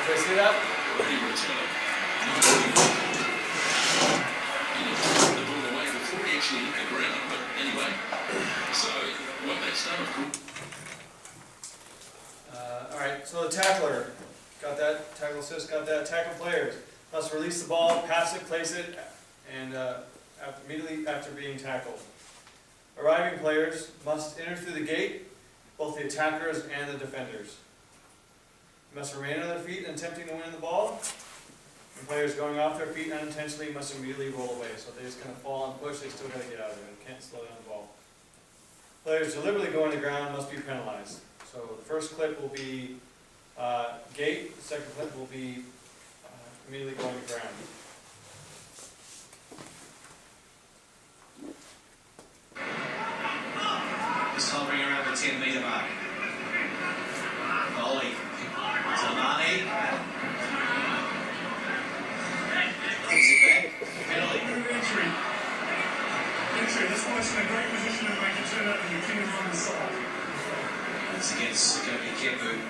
Did I see that? All right, so the tackler, got that, tackle assist, got that, tackle players, must release the ball, pass it, place it, and immediately after being tackled. Arriving players must enter through the gate, both the attackers and the defenders. Must remain on their feet and attempting to win the ball. And players going off their feet unintentionally must immediately roll away. So if they just kind of fall and push, they still got to get out of it. They can't slow down the ball. Players deliberately going to the ground must be penalized. So the first clip will be gate, the second clip will be immediately going to ground.
Just hovering around the 10-metre mark. Bowley. Zamani. Brings it back. Penalty.
This one's in a great position to make a turn out and your fingers on the side.
It's against going to be Kipu.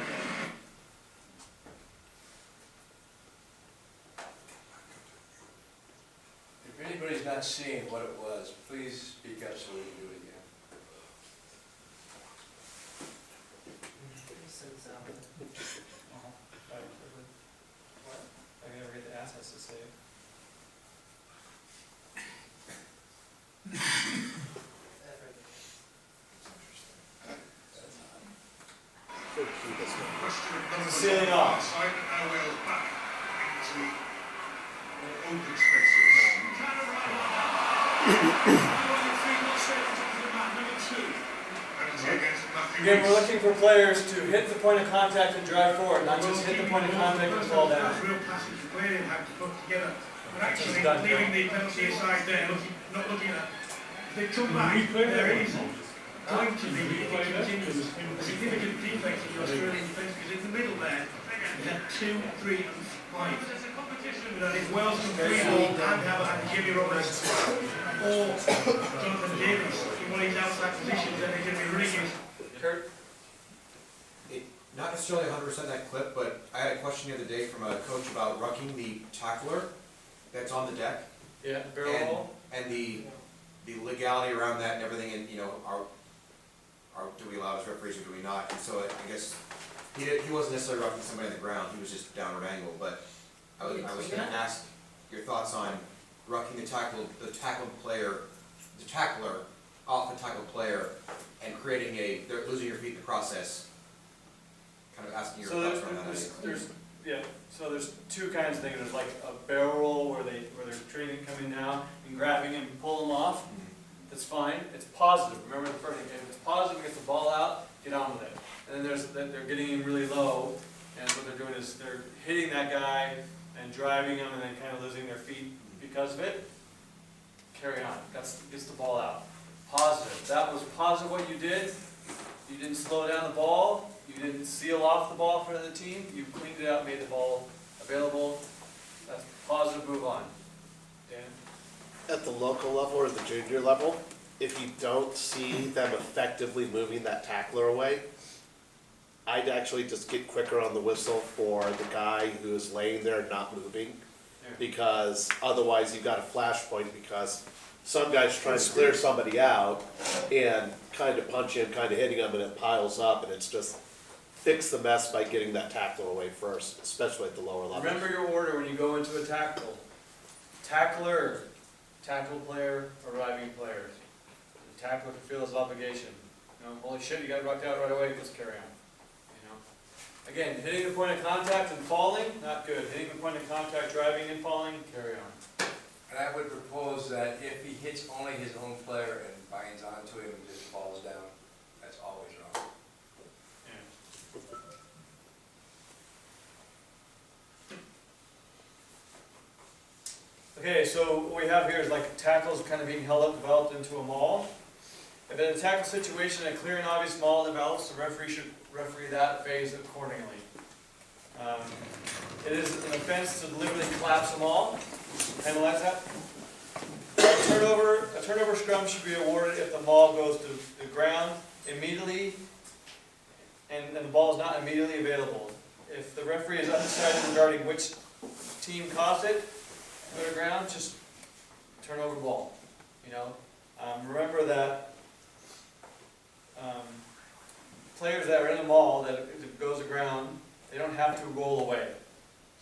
If anybody's not seeing what it was, please speak up so we can do it again.
I never get the assets to save.
Question
Sealing off.
side, now we're back into open spaces.
Again, we're looking for players to hit the point of contact and drive forward, not just hit the point of contact and fall down.
Real passage the player have to put together. But actually,
Done.
leaving the penalty aside there, not looking at. If they come back, there is going to be, if it continues, a significant defect in the Australian defence, because in the middle there, you had 2, 3, and 5. That if Wales can free ball and have Jimmy Roberts or Jonathan Davies in one of these outside positions, then they're going to be running it.
Kurt?
Not necessarily 100% that clip, but I had a question the other day from a coach about rucking the tackler that's on the deck.
Yeah, barrel roll.
And the legality around that and everything, and, you know, do we allow as referees or do we not? And so I guess he wasn't necessarily rucking somebody on the ground, he was just downward angle, but I was gonna ask your thoughts on rucking the tackler off the tackled player and creating they're losing your feet in the process. Kind of asking your
So
thoughts around that.
so there's two kinds of things. There's like a barrel roll where they're training coming down and grabbing him and pull him off. That's fine. It's positive. Remember the first thing. If it's positive, get the ball out, get on with it. And then they're getting him really low, and what they're doing is they're hitting that guy and driving him and then kind of losing their feet because of it. Carry on. Gets the ball out. Positive. That was positive what you did. You didn't slow down the ball. You didn't seal off the ball for the team. You cleaned it out, made the ball available. That's positive, move on. Dan?
At the local level or the junior level, if you don't see them effectively moving that tackler away, I'd actually just get quicker on the whistle for the guy who is laying there not moving.
Yeah.
Because otherwise you've got a flashpoint because some guy's trying to clear somebody out and kind of punch him, kind of hitting him, and it piles up, and it's just fix the mess by getting that tackler away first, especially at the lower level.
Remember your order when you go into a tackle. Tackler, tackle player, arriving players. The tackler can feel his obligation. You know, holy shit, you got rocked out right away, let's carry on. You know? Again, hitting the point of contact and falling, not good. Hitting the point of contact, driving and falling, carry on.
And I would propose that if he hits only his own player and binds onto him and just falls down, that's always wrong.
Okay, so what we have here is like tackles kind of being held up, developed into a maul. If in a tackle situation, a clear and obvious maul develops, the referee should referee that phase accordingly. It is an offense to deliberately collapse a maul. Analyze that. A turnover scrum should be awarded if the maul goes to the ground immediately and the ball is not immediately available. If the referee is undecided regarding which team caused it, go to ground, just turn over the ball. You know, remember that players that are in the maul that if it goes to ground, they don't have to roll away.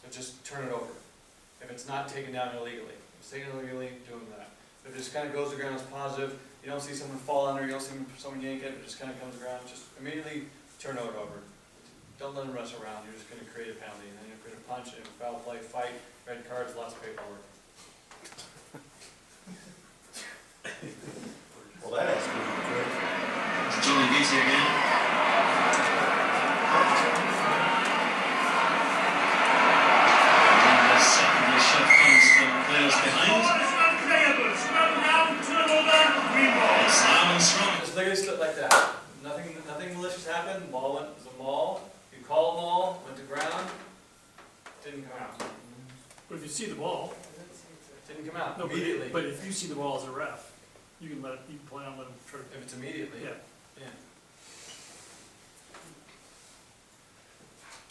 So just turn it over. If it's not taken down illegally, if it's taken illegally, doing that. If it just kind of goes to ground, it's positive. You don't see someone fall under, you don't see someone yank it, it just kind of comes to ground. Just immediately turn it over. Don't let them rush around. You're just going to create a penalty, and then you're going to punch and foul play, fight, red cards, lots of paperwork.
Well, that has to be good.
It's Johnny Beatty again. And the secondary shot comes from players behind. It's loud and strong.
Just leave it like that. Nothing malicious happened. The ball went, it was a maul. You call a maul, went to ground, didn't come out.
But if you see the ball,
Didn't come out
no,
immediately.
but if you see the ball as a ref,
You can play on them for,
If it's immediately.
yeah.
Yeah.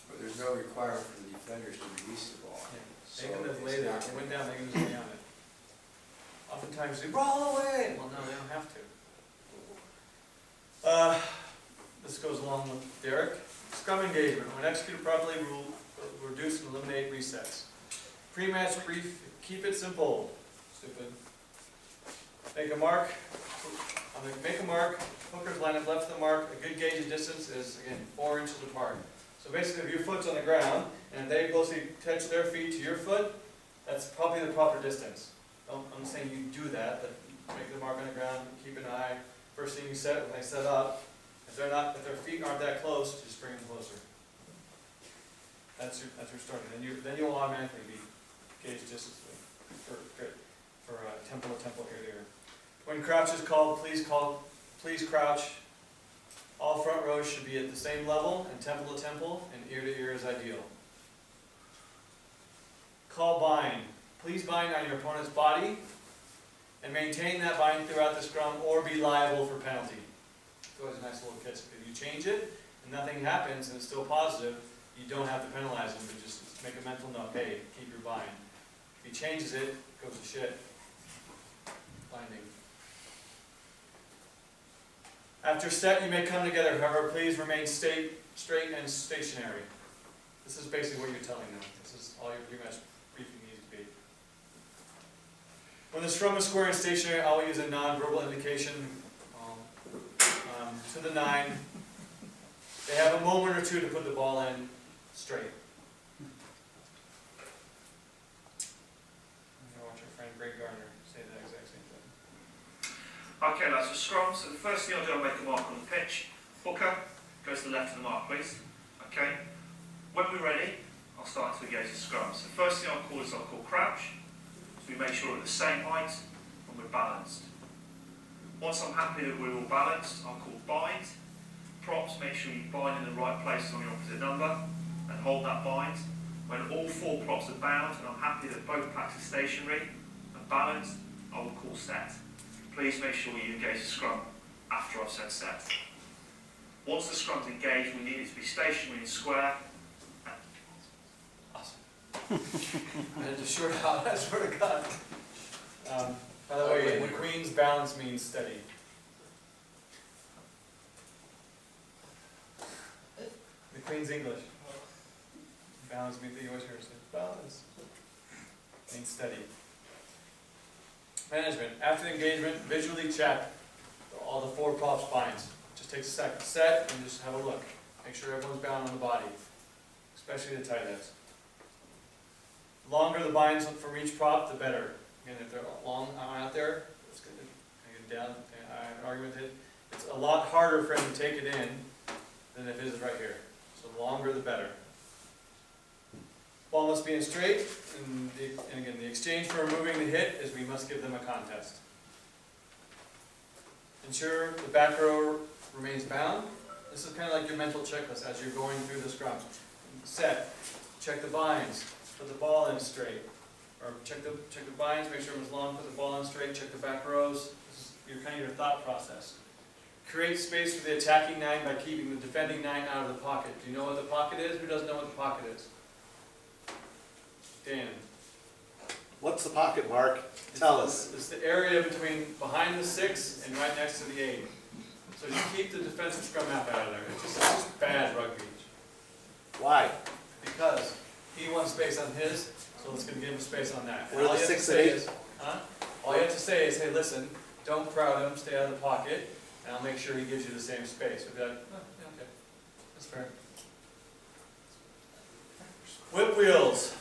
But there's no requirement for the defenders to release the ball.
They can just
So
lay
it's
there,
not
if it
gonna-
went down, they can just lay on it. Oftentimes they roll away, well, no, they don't have to. This goes along with Derek. Scrum engagement, when executed properly, will reduce and eliminate resets. Pre-match brief, keep it simple. Stupid. Make a mark, make a mark, hookers line up left of the mark, a good gauge of distance is, again, 4 inches apart. So basically, if your foot's on the ground, and they closely touch their feet to your foot, that's probably the proper distance. I'm saying you do that, but make the mark on the ground, keep an eye. First thing you set, when they set up, if their feet aren't that close, just bring them closer. That's your starting. Then you'll automatically be gauge distance for temple to temple, ear to ear. When crouch is called, please crouch. All front rows should be at the same level, and temple to temple, and ear to ear is ideal. Call bind. Please bind on your opponent's body, and maintain that bind throughout the scrum, or be liable for penalty. It's always a nice little catch. If you change it, and nothing happens, and it's still positive, you don't have to penalize him, but just make a mental note, hey, keep your bind. If he changes it, it goes to shit. Binding. After set, you may come together, however, please remain straight and stationary. This is basically what you're telling them. This is all your pre-match briefing needs to be. When the scrum is square and stationary, I will use a non-verbal indication to the 9. They have a moment or two to put the ball in straight. I'm going to watch our friend Greg Garner say that exact same thing.
Okay, lads, for scrum, so the first thing I'll do, I'll make a mark on the pitch. Hooker goes to the left of the mark, please. Okay. When we're ready, I'll start to engage the scrum. So the first thing I'll call is crouch. So we make sure we're at the same height and we're balanced. Once I'm happy that we're all balanced, I'll call bind. Props, make sure you bind in the right places on your opposite number and hold that bind. When all 4 props are bound and I'm happy that both packs are stationary and balanced, I will call set. Please make sure you engage the scrum after I've said set. Once the scrum's engaged, we need it to be stationary and square.
Awesome. I had to short out, I swear to God. By the way, in the Queen's, balance means steady. The Queen's English. Balance means, you always hear her say, balance. Means steady. Management. After the engagement, visually check all the 4 props binds. Just takes a second. Set and just have a look. Make sure everyone's bound on the body, especially the tight ends. The longer the binds from each prop, the better. Again, if they're long out there, it's going to get down. I have an argument that it's a lot harder for him to take it in than if it is right here. So the longer, the better. Ball must be in straight, and again, the exchange for removing the hit is we must give them a contest. Ensure the back row remains bound. This is kind of like your mental checklist as you're going through the scrum. Set, check the binds, put the ball in straight. Or check the binds, make sure it was long, put the ball in straight, check the back rows. This is your thought process. Create space for the attacking 9 by keeping the defending 9 out of the pocket. Do you know what the pocket is? Who doesn't know what the pocket is? Dan.
What's the pocket, Mark? Tell us.
It's the area behind the 6 and right next to the 8. So just keep the defensive scrum map out of there. It's just bad rugby.
Why?
Because he wants space on his, so it's going to give him space on that.
What are the 6 and 8?
All you have to say is, hey, listen, don't crowd him, stay out of the pocket, and I'll make sure he gives you the same space. We'll be like, oh, yeah, okay, that's fair. Whip wheels.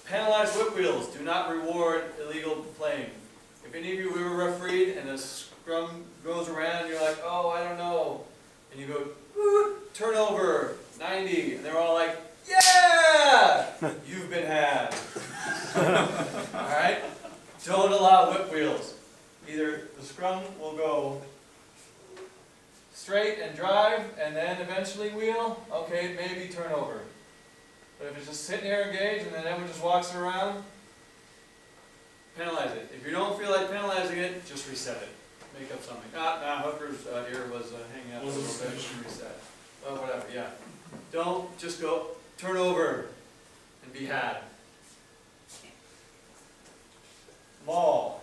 Penalize whip wheels. Do not reward illegal playing. If any of you were refereed and the scrum goes around and you're like, oh, I don't know, and you go, woo, turnover, 90, and they're all like, yeah! You've been had. Alright? Don't allow whip wheels. Either the scrum will go straight and drive, and then eventually wheel, okay, maybe turnover. But if it's just sitting here engaged, and then everyone just walks around, penalize it. If you don't feel like penalizing it, just reset it. make up something. Hooker's ear was hanging out a little bit, reset. Oh, whatever, yeah. Don't just go, turn over and be had. Maul.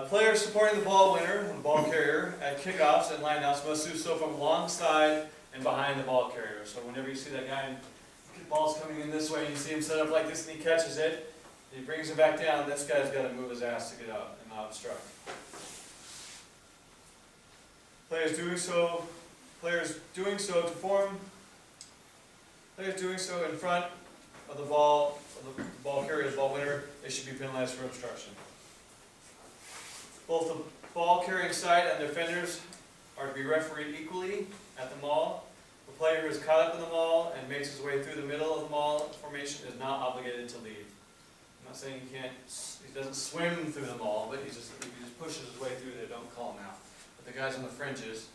Players supporting the ball winner, the ball carrier, at kickoffs and lineouts must do so from alongside and behind the ball carrier. So whenever you see that guy, the ball's coming in this way, and you see him set up like this, and he catches it, he brings it back down, this guy's got to move his ass to get out and not obstruct. Players doing so in front of the ball carrier, the ball winner, they should be penalized for obstruction. Both the ball carrying side and defenders are to be refereed equally at the maul. The player who is caught up in the maul and makes his way through the middle of the maul formation is not obligated to leave. I'm not saying he doesn't swim through the maul, but if he just pushes his way through there, don't call him out. But the guys on the fringes,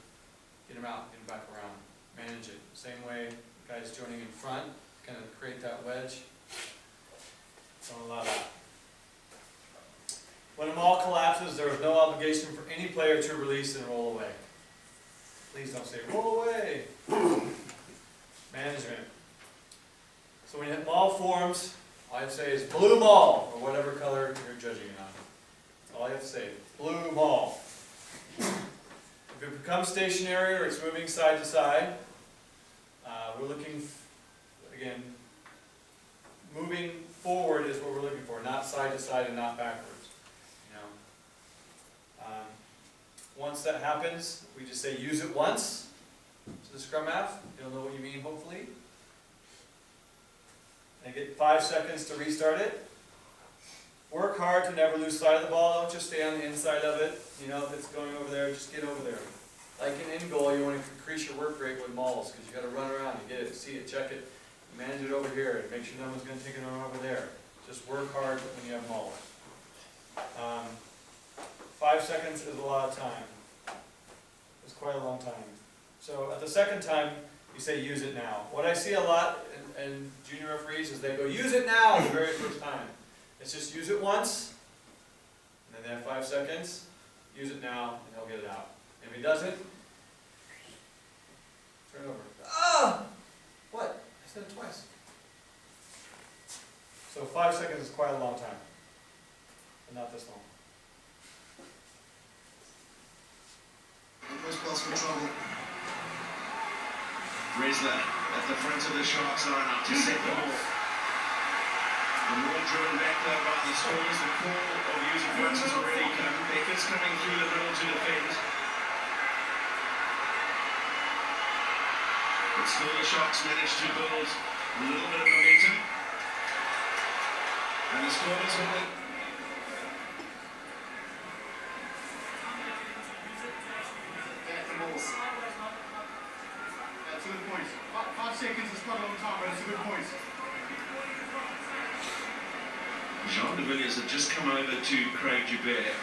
get him out, get him back around, manage it. Same way, guys joining in front, kind of create that wedge. Don't allow that. When a maul collapses, there is no obligation for any player to release and roll away. Please don't say, roll away. Management. So when maul forms, all you have to say is blue maul, or whatever color you're judging it on. That's all you have to say, blue maul. If it becomes stationary or it's moving side to side, we're looking, again, moving forward is what we're looking for, not side to side and not backwards. Once that happens, we just say use it once to the scrum half. You'll know what you mean, hopefully. And get 5 seconds to restart it. Work hard to never lose sight of the ball. Don't just stay on the inside of it. If it's going over there, just get over there. Like in end goal, you want to increase your work rate with mauls because you got to run around and get it, see it, check it, manage it over here, and make sure no one's going to take it over there. Just work hard when you have mauls. 5 seconds is a lot of time. It's quite a long time. So at the second time, you say use it now. What I see a lot in junior referees is they go use it now the very first time. It's just use it once, and then they have 5 seconds, use it now, and he'll get it out. And if he doesn't, turn over. Ah! What? I said it twice. So 5 seconds is quite a long time, but not this long.
First pass for trouble. Riesler at the front of the Sharks line up to set them off. The more driven back there by the Stormers, the call of using fronts has already come. Beckett's coming through the middle to defend. But still the Sharks managed to build a little bit of momentum. And the Stormers will That's a good point. 5 seconds is quite a long time, but it's a good point. Jean de Villiers had just come over to Craig Joubert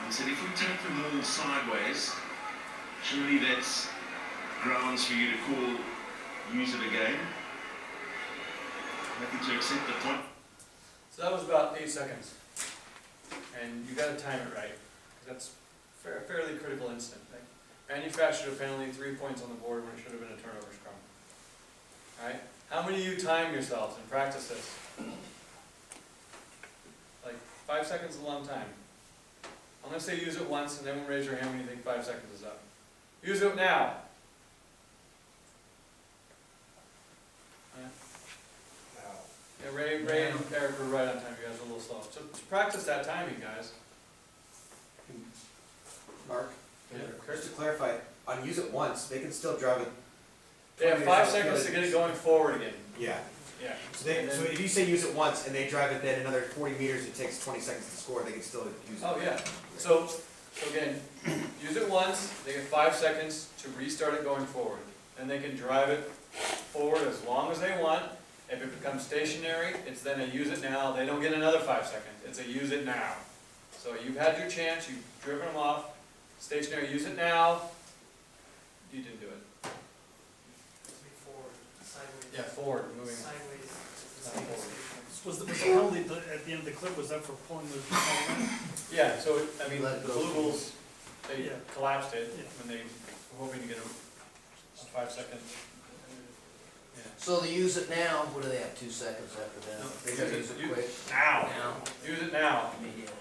and said, if we take the ball sideways, surely that's grounds for you to call use it again. Happy to accept the point.
So that was about 8 seconds. And you got to time it right. That's a fairly critical instant. Manufactured a penalty, 3 points on the board when it should have been a turnover scrum. Alright? How many of you time yourselves and practice this? Like 5 seconds is a long time. I'm going to say use it once, and then raise your hand when you think 5 seconds is up. Use it now. Yeah, Ray and Eric were right on time. You guys were a little slow. So practice that timing, guys.
Mark,
Yeah.
just to clarify, on use it once, they can still drive it.
They have 5 seconds to get it going forward again.
Yeah.
Yeah.
So if you say use it once and they drive it then another 40 meters, it takes 20 seconds to score, they can still use it.
Oh, yeah. So again, use it once, they get 5 seconds to restart it going forward. Then they can drive it forward as long as they want. If it becomes stationary, it's then a use it now. They don't get another 5 seconds. It's a use it now. So you've had your chance, you've driven them off. Stationary, use it now. You didn't do it.
Forward, sideways.
Yeah, forward, moving.
Sideways.
Not forward.
Was the penalty at the end of the clip, was that for pulling the ball in?
Yeah, so, I mean,
Let it
the
go.
Blue Bulls, they
Yeah.
collapsed it
Yeah.
when they were hoping to get a 5-second. Yeah.
So they use it now, what do they have, 2 seconds after
No,
that? They gotta use it quick.
Now,
Now.
use it now.
Immediately.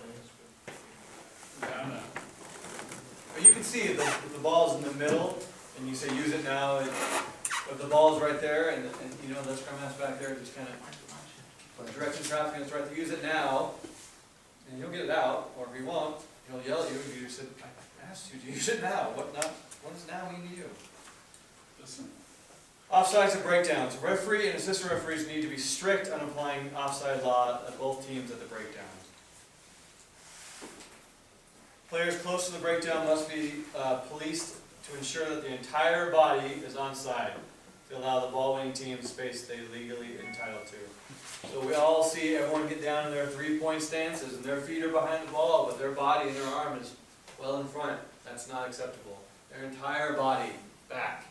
But you can see if the ball's in the middle, and you say use it now, if the ball's right there, and you know, the scrum master back there, just kind of directing traffic, and it's right there, use it now, and he'll get it out, or if he won't, he'll yell at you, and you said, I asked you to use it now, what does now mean to you?
Listen.
Offsides and breakdowns. Referee and assistant referees need to be strict on applying offside law at both teams at the breakdowns. Players close to the breakdown must be policed to ensure that the entire body is onside to allow the ball-winning team the space they legally entitled to. So we all see everyone get down in their three-point stances and their feet are behind the ball, but their body and their arm is well in front. That's not acceptable. Their entire body back.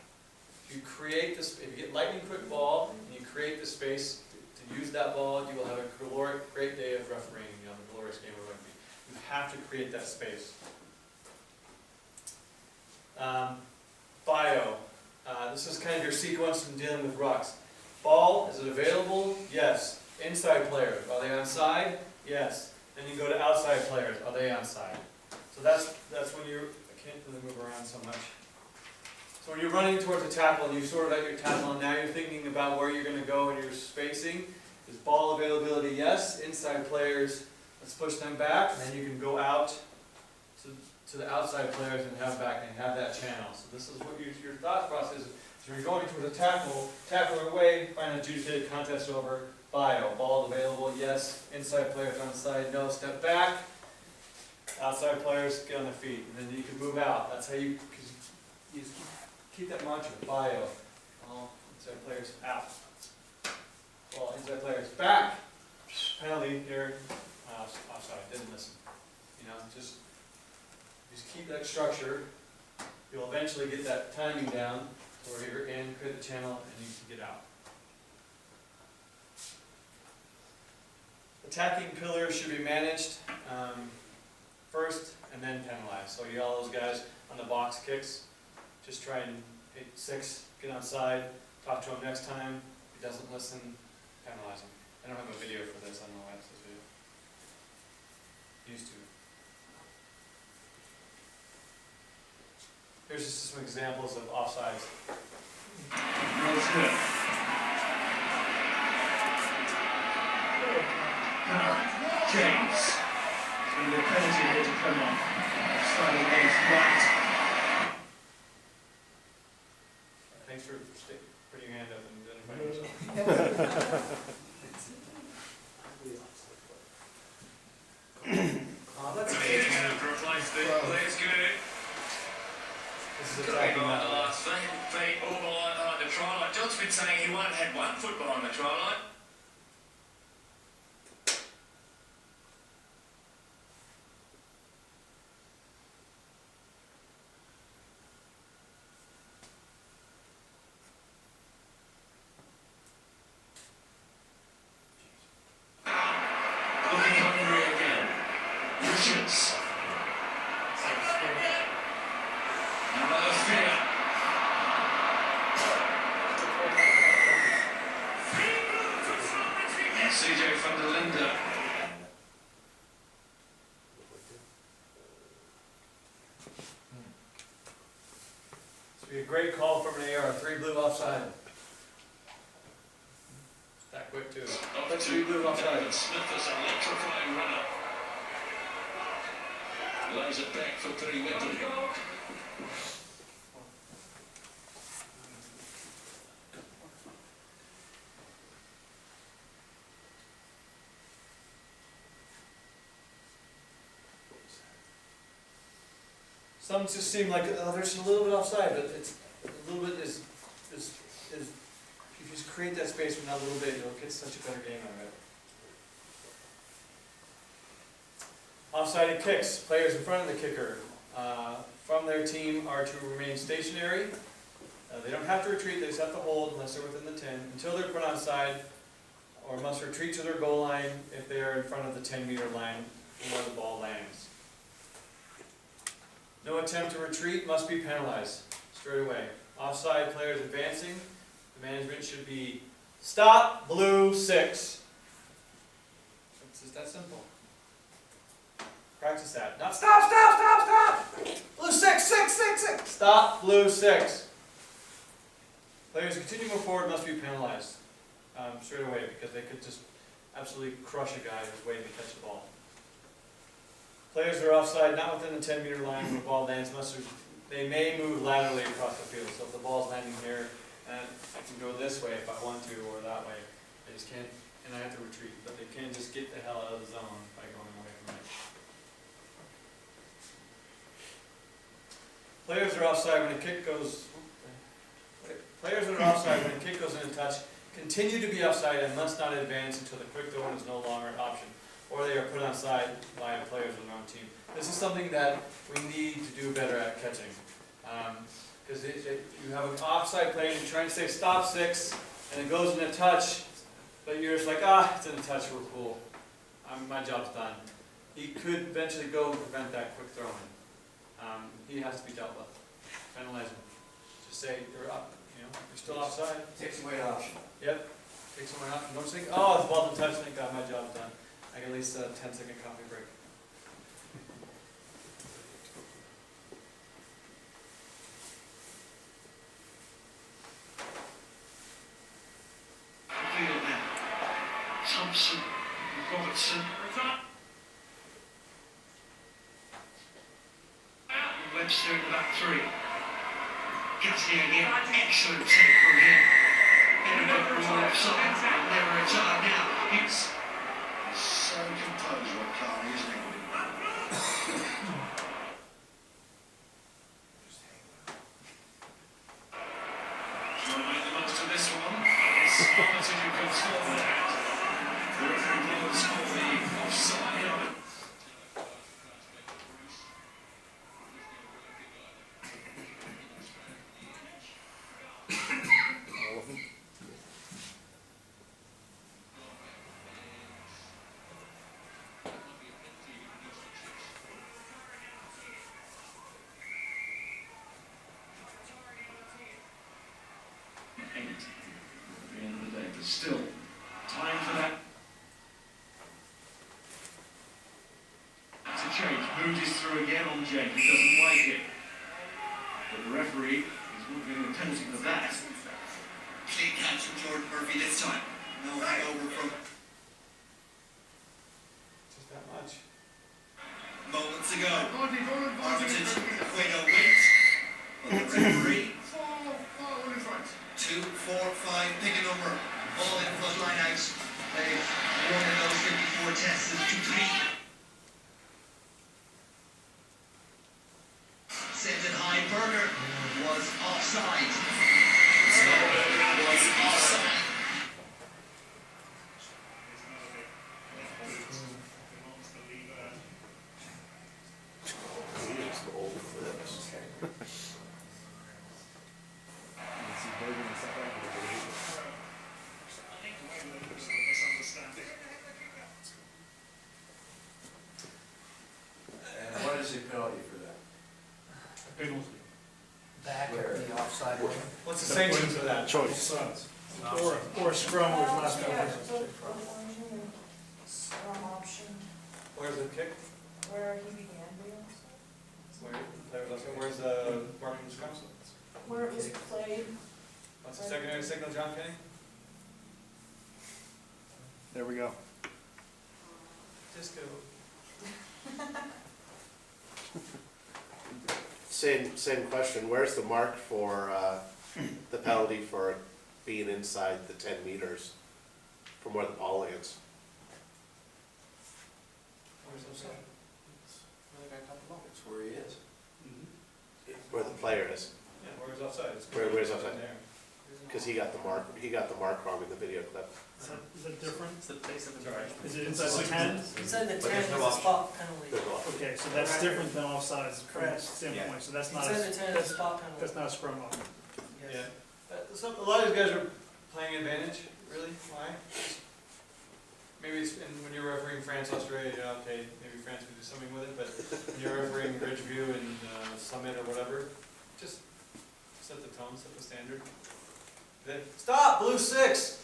If you create this, if you get lightning quick ball and you create the space to use that ball, you will have a caloric, great day of refereeing. You'll have a glorious game of rugby. You have to create that space. Bio. This is kind of your sequence in dealing with rucks. Ball, is it available? Yes. Inside players, are they onside? Yes. Then you go to outside players, are they onside? So that's when you're, I can't really move around so much. So when you're running towards a tackle and you sort of at your tackle and now you're thinking about where you're going to go and your spacing, is ball availability? Yes. Inside players, let's push them back, and then you can go out to the outside players and have back and have that channel. So this is what your thought process is. So you're going towards a tackle away, find an adjudicated contest over, bio, ball available, yes, inside players on side, no, step back, outside players get on their feet, and then you can move out. That's how you just keep that mantra, bio, ball, inside players out, ball, inside players back, penalty here, offside, didn't listen. You know, just keep that structure. You'll eventually get that timing down where you're in, create the channel, and you can get out. Attacking pillars should be managed first and then penalized. So you all those guys on the box kicks, just try and hit 6, get outside, talk to him next time. If he doesn't listen, penalize him. I don't have a video for this, I don't know why it's this video. Used to. Here's just some examples of offsides.
James. It's going to be a penalty here to come on. Starting against right.
Thanks for putting your hand up and identifying yourself. That's
Here's to replace the players good.
This is
Got to be
attacking
behind
that
the
one.
last feet, all behind the try line. John's been saying he won't have 1 foot behind the try line. Looking hungry again. Richards. Another fear. CJ van der Linde.
This would be a great call from an AR, 3 blue offside. That quick too.
Up
Let's
to
reblue offside.
David Smith as an electrifying runner. Lays it back for Periwinkle.
Some just seem like, oh, there's a little bit offside, but it's, a little bit is, if you just create that space for not a little bit, you'll get such a better game out of it. Offside kicks, players in front of the kicker from their team are to remain stationary. They don't have to retreat, they just have to hold unless they're within the 10, until they're put onside or must retreat to their goal line if they are in front of the 10-meter line where the ball lands. No attempt to retreat must be penalized straight away. Offside players advancing, the management should be stop, blue 6. It's just that simple. Practice that. Not stop, stop, stop, stop! Blue 6, 6, 6, 6! Stop, blue 6. Players who continue to move forward must be penalized straight away because they could just absolutely crush a guy who's waiting to catch the ball. Players that are offside, not within the 10-meter line where the ball lands, they may move laterally across the field. So if the ball's landing here, and I can go this way if I want to, or that way. I just can't, and I have to retreat. But they can't just get the hell out of the zone by going away from it. Players are offside when a kick goes. Players that are offside when a kick goes in a touch continue to be offside and must not advance until the quick throw is no longer an option, or they are put onside by players on their own team. This is something that we need to do better at catching. Because you have an offside player and you're trying to say stop 6, and it goes in a touch, but you're just like, it's in a touch, we're cool. My job's done. He could eventually go and prevent that quick throwing. He has to be dealt with. Penalize him. Just say, you're up. You're still offside.
Takes away an option.
Yep. Takes away an option. Don't think, the ball didn't touch, thank God, my job's done. I get at least a 10-second coffee break.
Field now. Thompson, Robertson. Webster in the back 3. Gasnier again. Excellent take from him. Offside. Never retired now. He's so composed, Rob Carney, isn't he? Trying to make the most of this one. It's Armitage who comes forward. The referee blows for the offside. Still, time for that to change. Mood is through again on Jake, he doesn't like it. But the referee is moving the penalty for that. Clean catch from Jordan Murphy this time. No hangover from...
Just that much.
Moments ago, Armitage, Cueto wins. But the referee... 2, 4, 5, pick a number. All in front line out. They've won in those 54 tests is 2-3. Sent it high. Berger was offside. Berger was offside.
And what is the penalty for that?
Back
Where?
at the offside line.
What's the sanction for that?
Choice.
Or a scrum was not
Scrum option,
Where's the kick?
where he began doing,
Where's the marking scrum?
where it was played.
What's the secondary signal, John Kenny?
There we go.
Just go.
Same question, where's the mark for, the penalty for being inside the 10 meters from where the ball lands?
Where's the second? Where the guy caught the ball?
It's where he is.
Where the player is,
Yeah, where's offside? It's
Where's offside?
there.
because he got the mark wrong in the video clip.
Is that different?
It's the base of the
Sorry.
Is it inside the 10?
Inside the
But
10
there's
is
no
a
option.
spot penalty.
There's no option.
Okay, so that's different than offsides from
Correct.
that standpoint, so that's not,
Inside the 10 is a
that's,
spot penalty.
that's not a scrum off.
Yes.
A lot of these guys are playing advantage, really, why? maybe it's, and when you're refereeing France, Australia, yeah, okay, maybe France could do something with it, but when you're refereeing Ridgeview and Summit or whatever, just set the tone, set the standard. Then, stop, blue 6!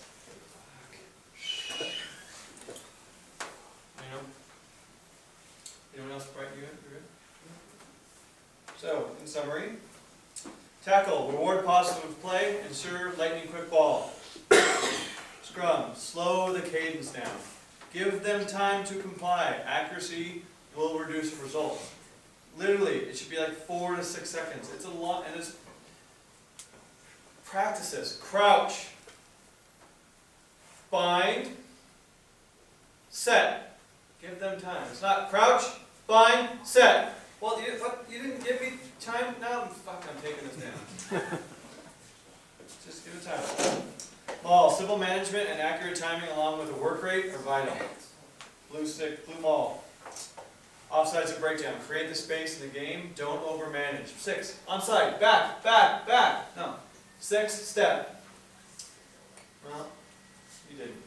You know? Anyone else bright? You good? You're good? So, in summary, tackle, reward positive play, ensure lightning quick ball. Scrum, slow the cadence down. Give them time to comply. Accuracy will reduce results. Literally, it should be like 4 to 6 seconds. It's a lot, and it's practices. Crouch, bind, set. Give them time. It's not crouch, bind, set. Well, you didn't give me time. Now, fuck, I'm taking this down. Just give it time. Ball, simple management and accurate timing along with a work rate are vital. Blue stick, blue ball. Offsides and breakdown. Create the space in the game. Don't overmanage. 6, onside, back, back, back. No. 6, step. Well, you didn't.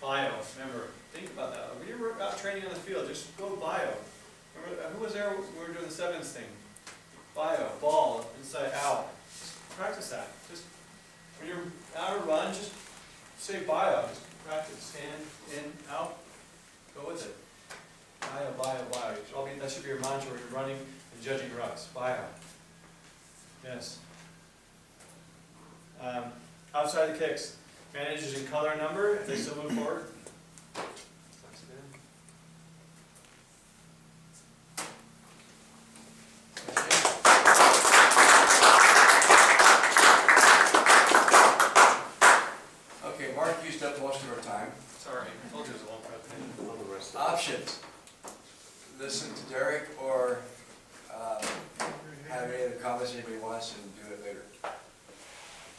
Bio, remember. Think about that. When you're out training on the field, just go bio. Remember, who was there when we were doing the 7s thing? Bio, ball, inside, out. Just practice that. Just when you're out of run, just say bio. Just practice. Stand, in, out. Go with it. Bio, bio, bio. That should be your mantra when you're running and judging rucks. Bio. Yes. Outside the kicks. Managers in color and number, if they still move forward.
Okay, Mark used up most of our time.
Sorry, I told you it was a long presentation.
Options. Listen to Derek or have any other comments anybody wants and do it later.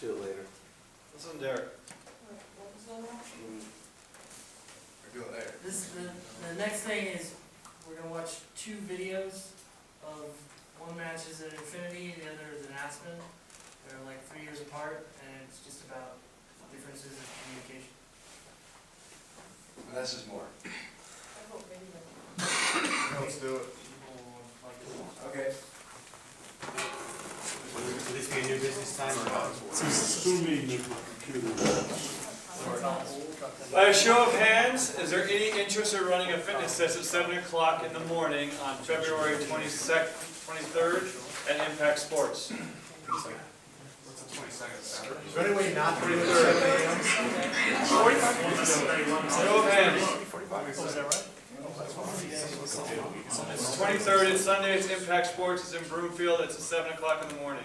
Do it later.
Listen, Derek.
What was that option?
Or do it later.
The next thing is, we're gonna watch 2 videos of, one match is at Infinity, the other is in Aspen. They're like 3 years apart, and it's just about differences in communication.
Less is more.
I vote video.
Let's do it.
Okay.
Will this be a new business time or not?
Assuming that the computer.
By a show of hands, is there any interest in running a fitness test at 7 o'clock in the morning on February 23rd at Impact Sports?
What's the 22nd, Saturday?
Is there any way not to do it at 7 a.m.?
Show of hands. It's 23rd, it's Sunday, it's Impact Sports, it's in Broomfield, it's at 7 o'clock in the morning.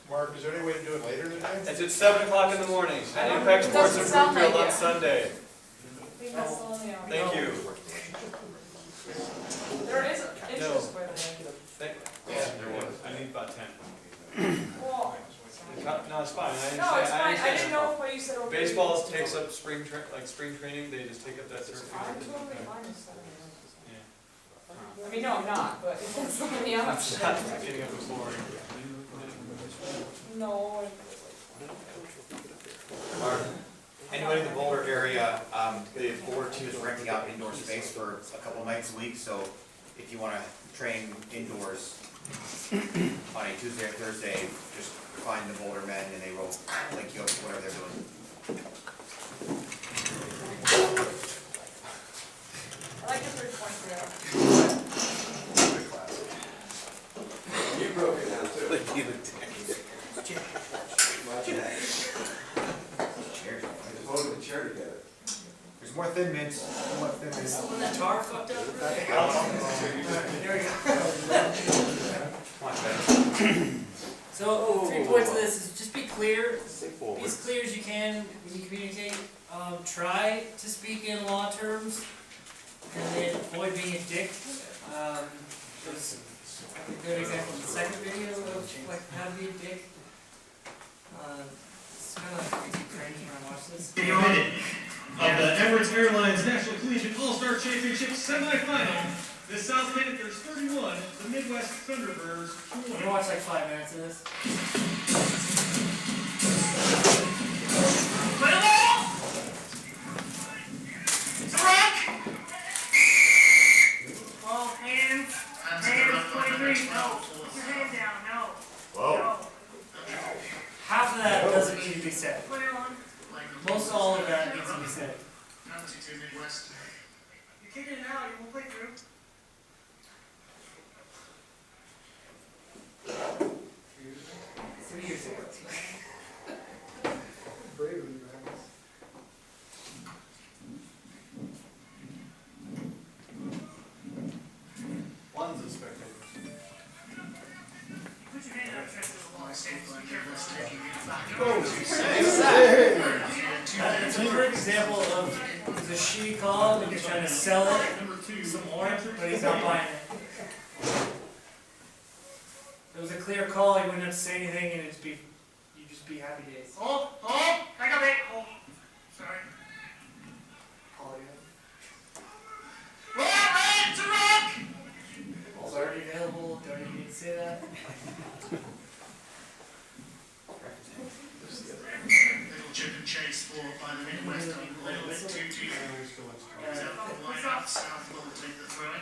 Mark, is there any way to do it later today?
It's at 7 o'clock in the morning at Impact Sports in Broomfield on Sunday.
I think that's the only option.
Thank you.
There is interest by then.
I need about 10.
Well,
No, it's fine, I understand.
no, it's fine, I
understand
didn't
that.
know what you said. Okay.
Baseball takes up spring training, they just take up that turf.
I'm totally fine with that.
Yeah.
I mean, no, I'm not, but if that's something else.
Not getting up before.
No.
Mark, anybody in the Boulder area, the Boulder team is renting out indoor space for a couple nights a week, so if you wanna train indoors on a Tuesday or Thursday, just find the Boulder men and they will link you up to whatever they're doing.
I like the 3 points there.
You broke it down too. Hold the chair together.
There's more Thin Mints, more Thin Mints.
Someone that tar fucked up? So, 3 points of this is just be clear, be as clear as you can when you communicate. Try to speak in law terms, and then avoid being a dick. There's a good example in the second video of like how to be a dick. It's kind of like makes me cringe when I watch this.
Of the Emirates Airlines National Collegiate All-Star Championship semifinal, the South Panthers 31, the Midwest Thunderbirds
I'm
20.
gonna watch like 5 minutes of this.
Play the ball!
Referee, no, put your hand down, no.
Whoa.
Half of that doesn't need to be said.
Play on.
Most all of that needs to be said.
You're kicking it out, you won't play through.
3 years ago.
One's a spectator.
Put your hand up, try to the wall, stand, be careful.
It's a perfect example of the she call when you're trying to sell it some more, but he's not buying it. It was a clear call, you wouldn't have to say anything, and you'd just be happy days.
Hold, I got it, hold. Sorry.
Call again.
Roll, to rock!
Ball's already available, don't even need to say that.
Little chip and chase for by the Midwest, a little bit too deep. Line up, South will take the throw in.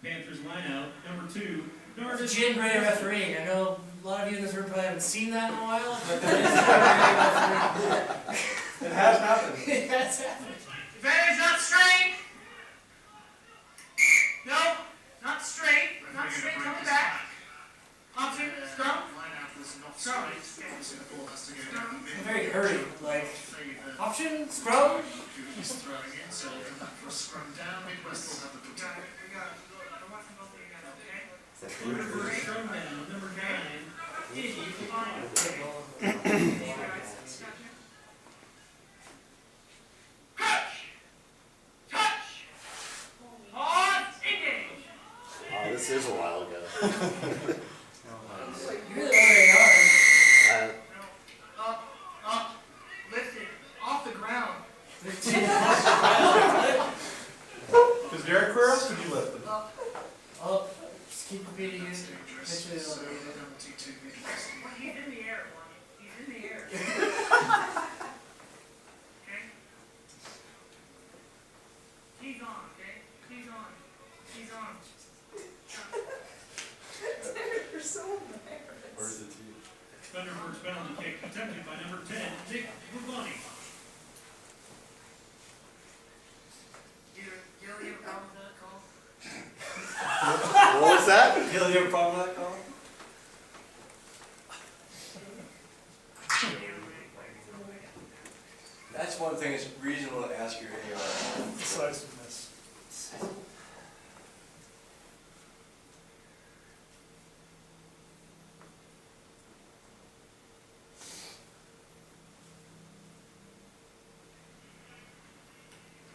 Panthers line out, number 2.
Jim Gray refereeing. I know a lot of you in this room probably haven't seen that in a while, but that is Jim Gray refereeing.
It has happened.
It has happened.
Advantage not straight. No, not straight, not straight, coming back. Option, scrum. Scrum.
I'm very hurried, like, option, scrum.
He's throwing in, so come back for a scrum down. Midwest will have the protect. We got it. I'm watching both of you guys, okay? Scrum down, number 9.
This is a while ago.
You really already are.
Up, lifted, off the ground.
Because Derek, where else did you lift them?
Oh, just keep repeating it. Eventually they'll read it.
Well, he's in the air, Lonnie. He's in the air. Okay? He's on, okay? He's on. He's on.
You're so embarrassed.
Where's the tee?
Thunderbird's penalty kick attempted by number 10, Nick Rubani. You have a problem with that call?
What was that?
Gil, you have a problem with that call?
That's one thing, it's reasonable to ask your AR.
Decisiveness.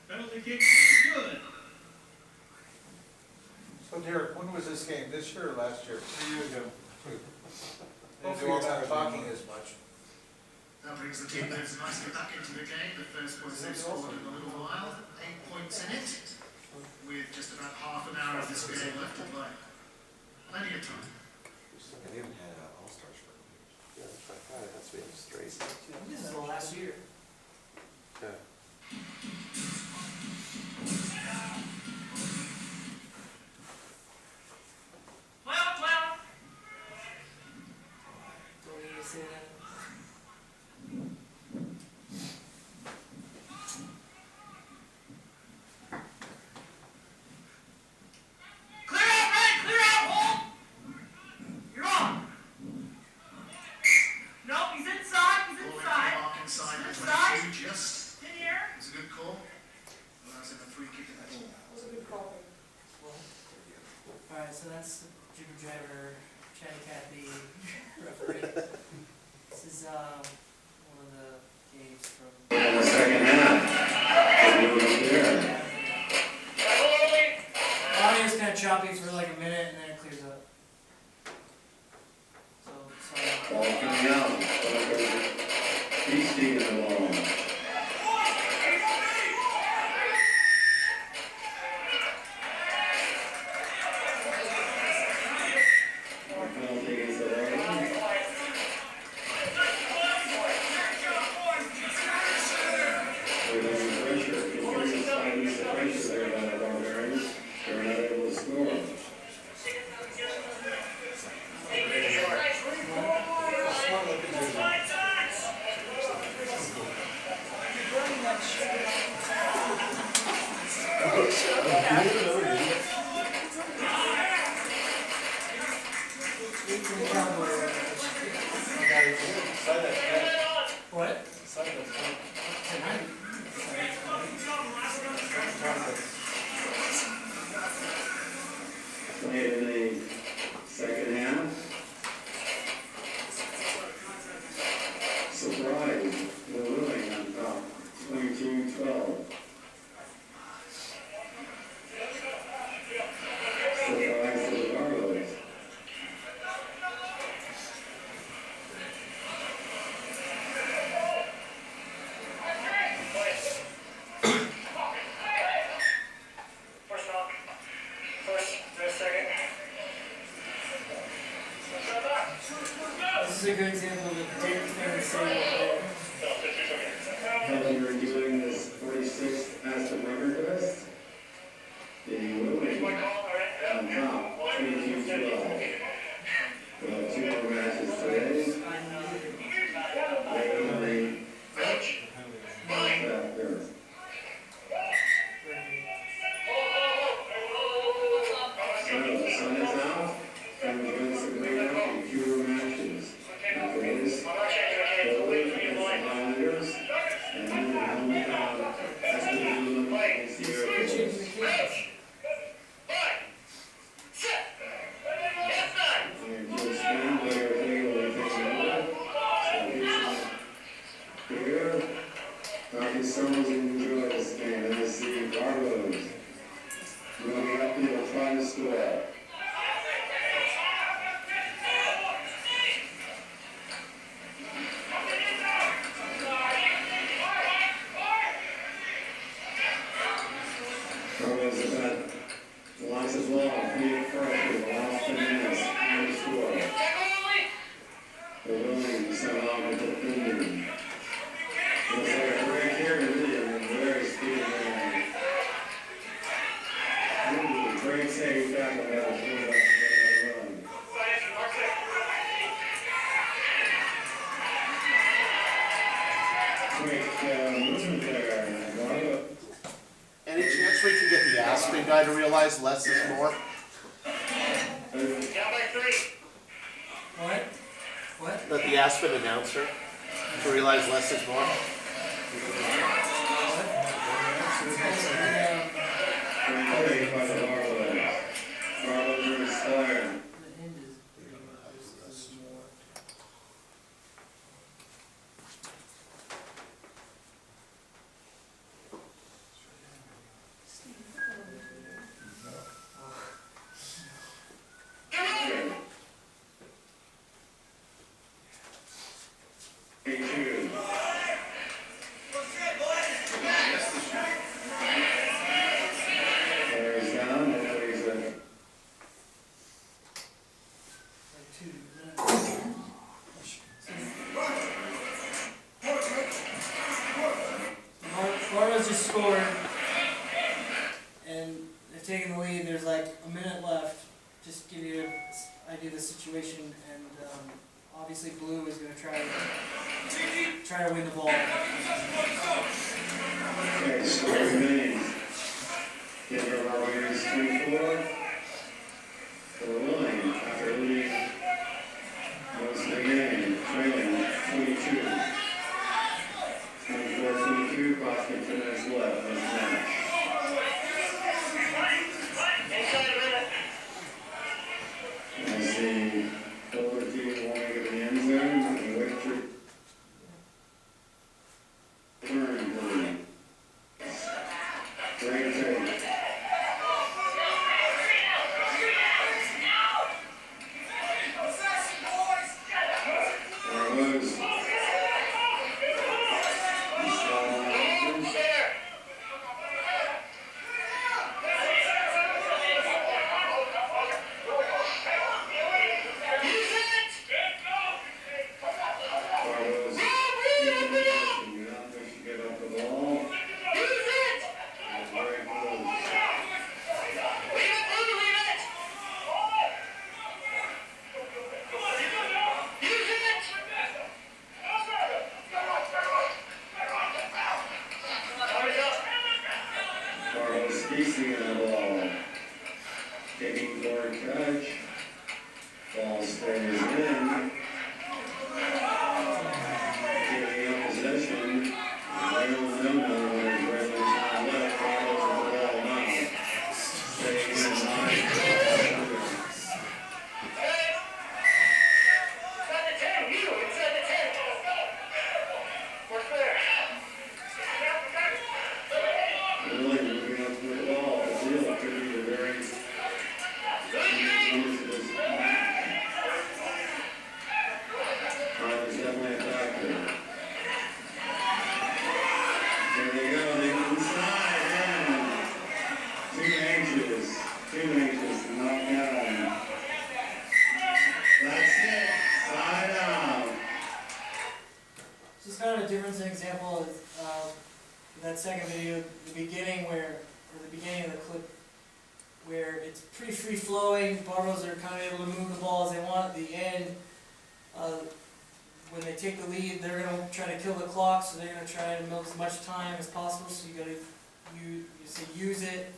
Penalty kick, good.
So Derek, when was this game? This year or last year? 3 years ago.
Hopefully
you're
you're
not
not
talking as much.
That brings the team moves nicely back into the game. The first points they've scored in a little while. 8 points in it, with just about half an hour of this game left to play. Plenty of time.
They haven't had all-stars for
Yeah, that's been straight.
This is the last year.
Yeah.
Well.
Don't need to say that.
Clear out, Red! Clear out, hold! You're on. No, he's inside. He's inside. Inside. Just in here. It's a good call. Allows him a free kick at the ball.
That was a good call.
Alright, so that's the Jupiter Driver, Chatty Cathy referee. This is, one of the games from.
Second half.
Audio's kinda choppy for like a minute and then it clears up. So, sorry.
Ball coming out. He's taking the ball. Penalty against the
Any chance we can get the Aspen guy to realize less is more?
What? What?
That the Aspen announcer to realize less is more?
Barnow's just scored, and they've taken the lead. There's like a minute left. Just give you an idea of the situation, and obviously Blue is going to try to win the ball.
Okay, score remains. Denver Warriors 24. For the line after leading most of the game, trailing 22. 24-22, Boston finished left in the match. As the Dover team won't get the end zone, and Richard turn great take. There it was. Facing the ball, taking for a catch, ball stays in, giving up possession, Reynolds don't know where his Reynolds on left, Reynolds on the ball now, staying in line. Really moving up to the ball, the deal could be a very time is definitely a factor. Here they go, they go inside, and 2 inches, knocked down. That's it, side out.
Just kind of a difference in example of that second video, the beginning of the clip, where it's pretty free flowing. Barbos are kind of able to move the ball as they want. At the end, when they take the lead, they're going to try to kill the clock, so they're going to try to milk as much time as possible. So you got to use it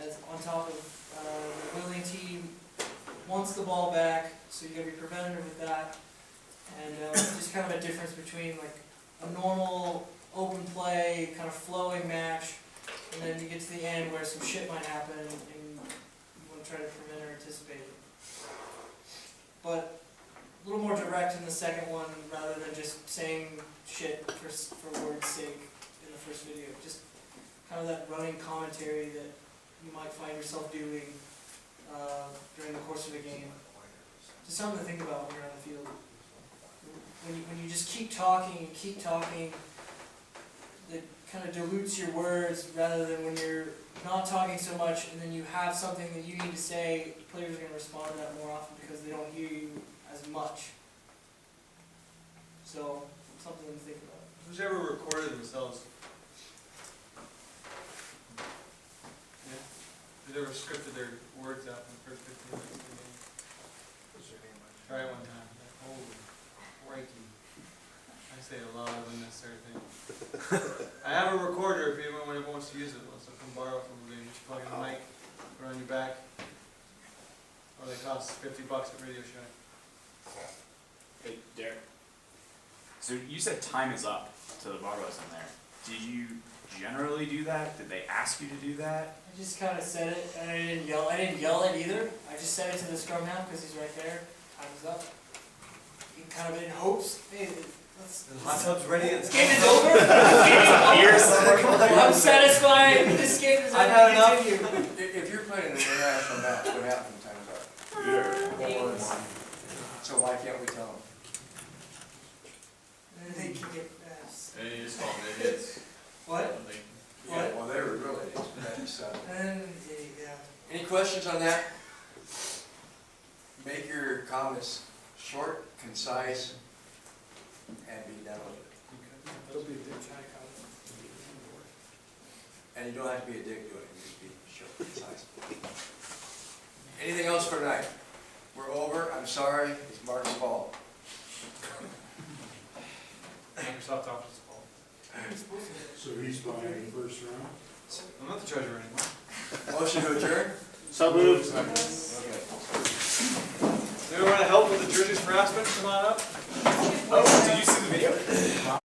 as on top of the willing team wants the ball back, so you got to be preventative with that. And just kind of a difference between like a normal open play, kind of flowing match, and then you get to the end where some shit might happen and you want to try to prevent or anticipate it. But a little more direct in the second one rather than just saying shit for word's sake in the first video. Just kind of that running commentary that you might find yourself doing during the course of a game. Just something to think about when you're on the field. When you just keep talking, it kind of dilutes your words rather than when you're not talking so much and then you have something that you need to say, players are going to respond to that more often because they don't hear you as much. So just something to think about when you're on the field. When you just keep talking, and keep talking, it kind of dilutes your words rather than when you're not talking so much and then you have something that you need to say, players are going to respond to that more often because they don't hear you as much. So, something to think about.
Who's ever recorded themselves? Yeah? Who's ever scripted their words out in the first 15 minutes of the game? Try it one time. Holy crikey. I say a lot of unnecessary things. I have a recorder if anyone wants to use it, wants to come borrow it from me. Just plug in the mic, put it on your back. Or they cost $50 at Radio Shack.
Hey, Derek. So you said time is up to the barbells in there. Did you generally do that? Did they ask you to do that?
I just kind of said it, and I didn't yell it either. I just said it to the scrum half because he's right there. Time's up. He kind of in hopes, hey, let's.
The hot tub's ready.
This game is over. I'm satisfied. This game is over.
I've had enough.
If you're playing an international match, what happens when time's up? So why can't we tell them?
They can get
And you just call them idiots.
What?
Yeah, well, they were really, so.
Yeah.
Any questions on that? Make your comments short, concise, and be done with it.
Don't be a dick.
And you don't have to be a dick doing it, you just be short, concise. Anything else for tonight? We're over, I'm sorry, it's Mark's fault.
Microsoft Office fault.
So he's buying the first round?
I'm not the treasurer anymore.
Motion to adjourn?
So moved.
Okay.
Does anyone want to help with the Jersey's harassment? Come on up.
Oh, did you see the video?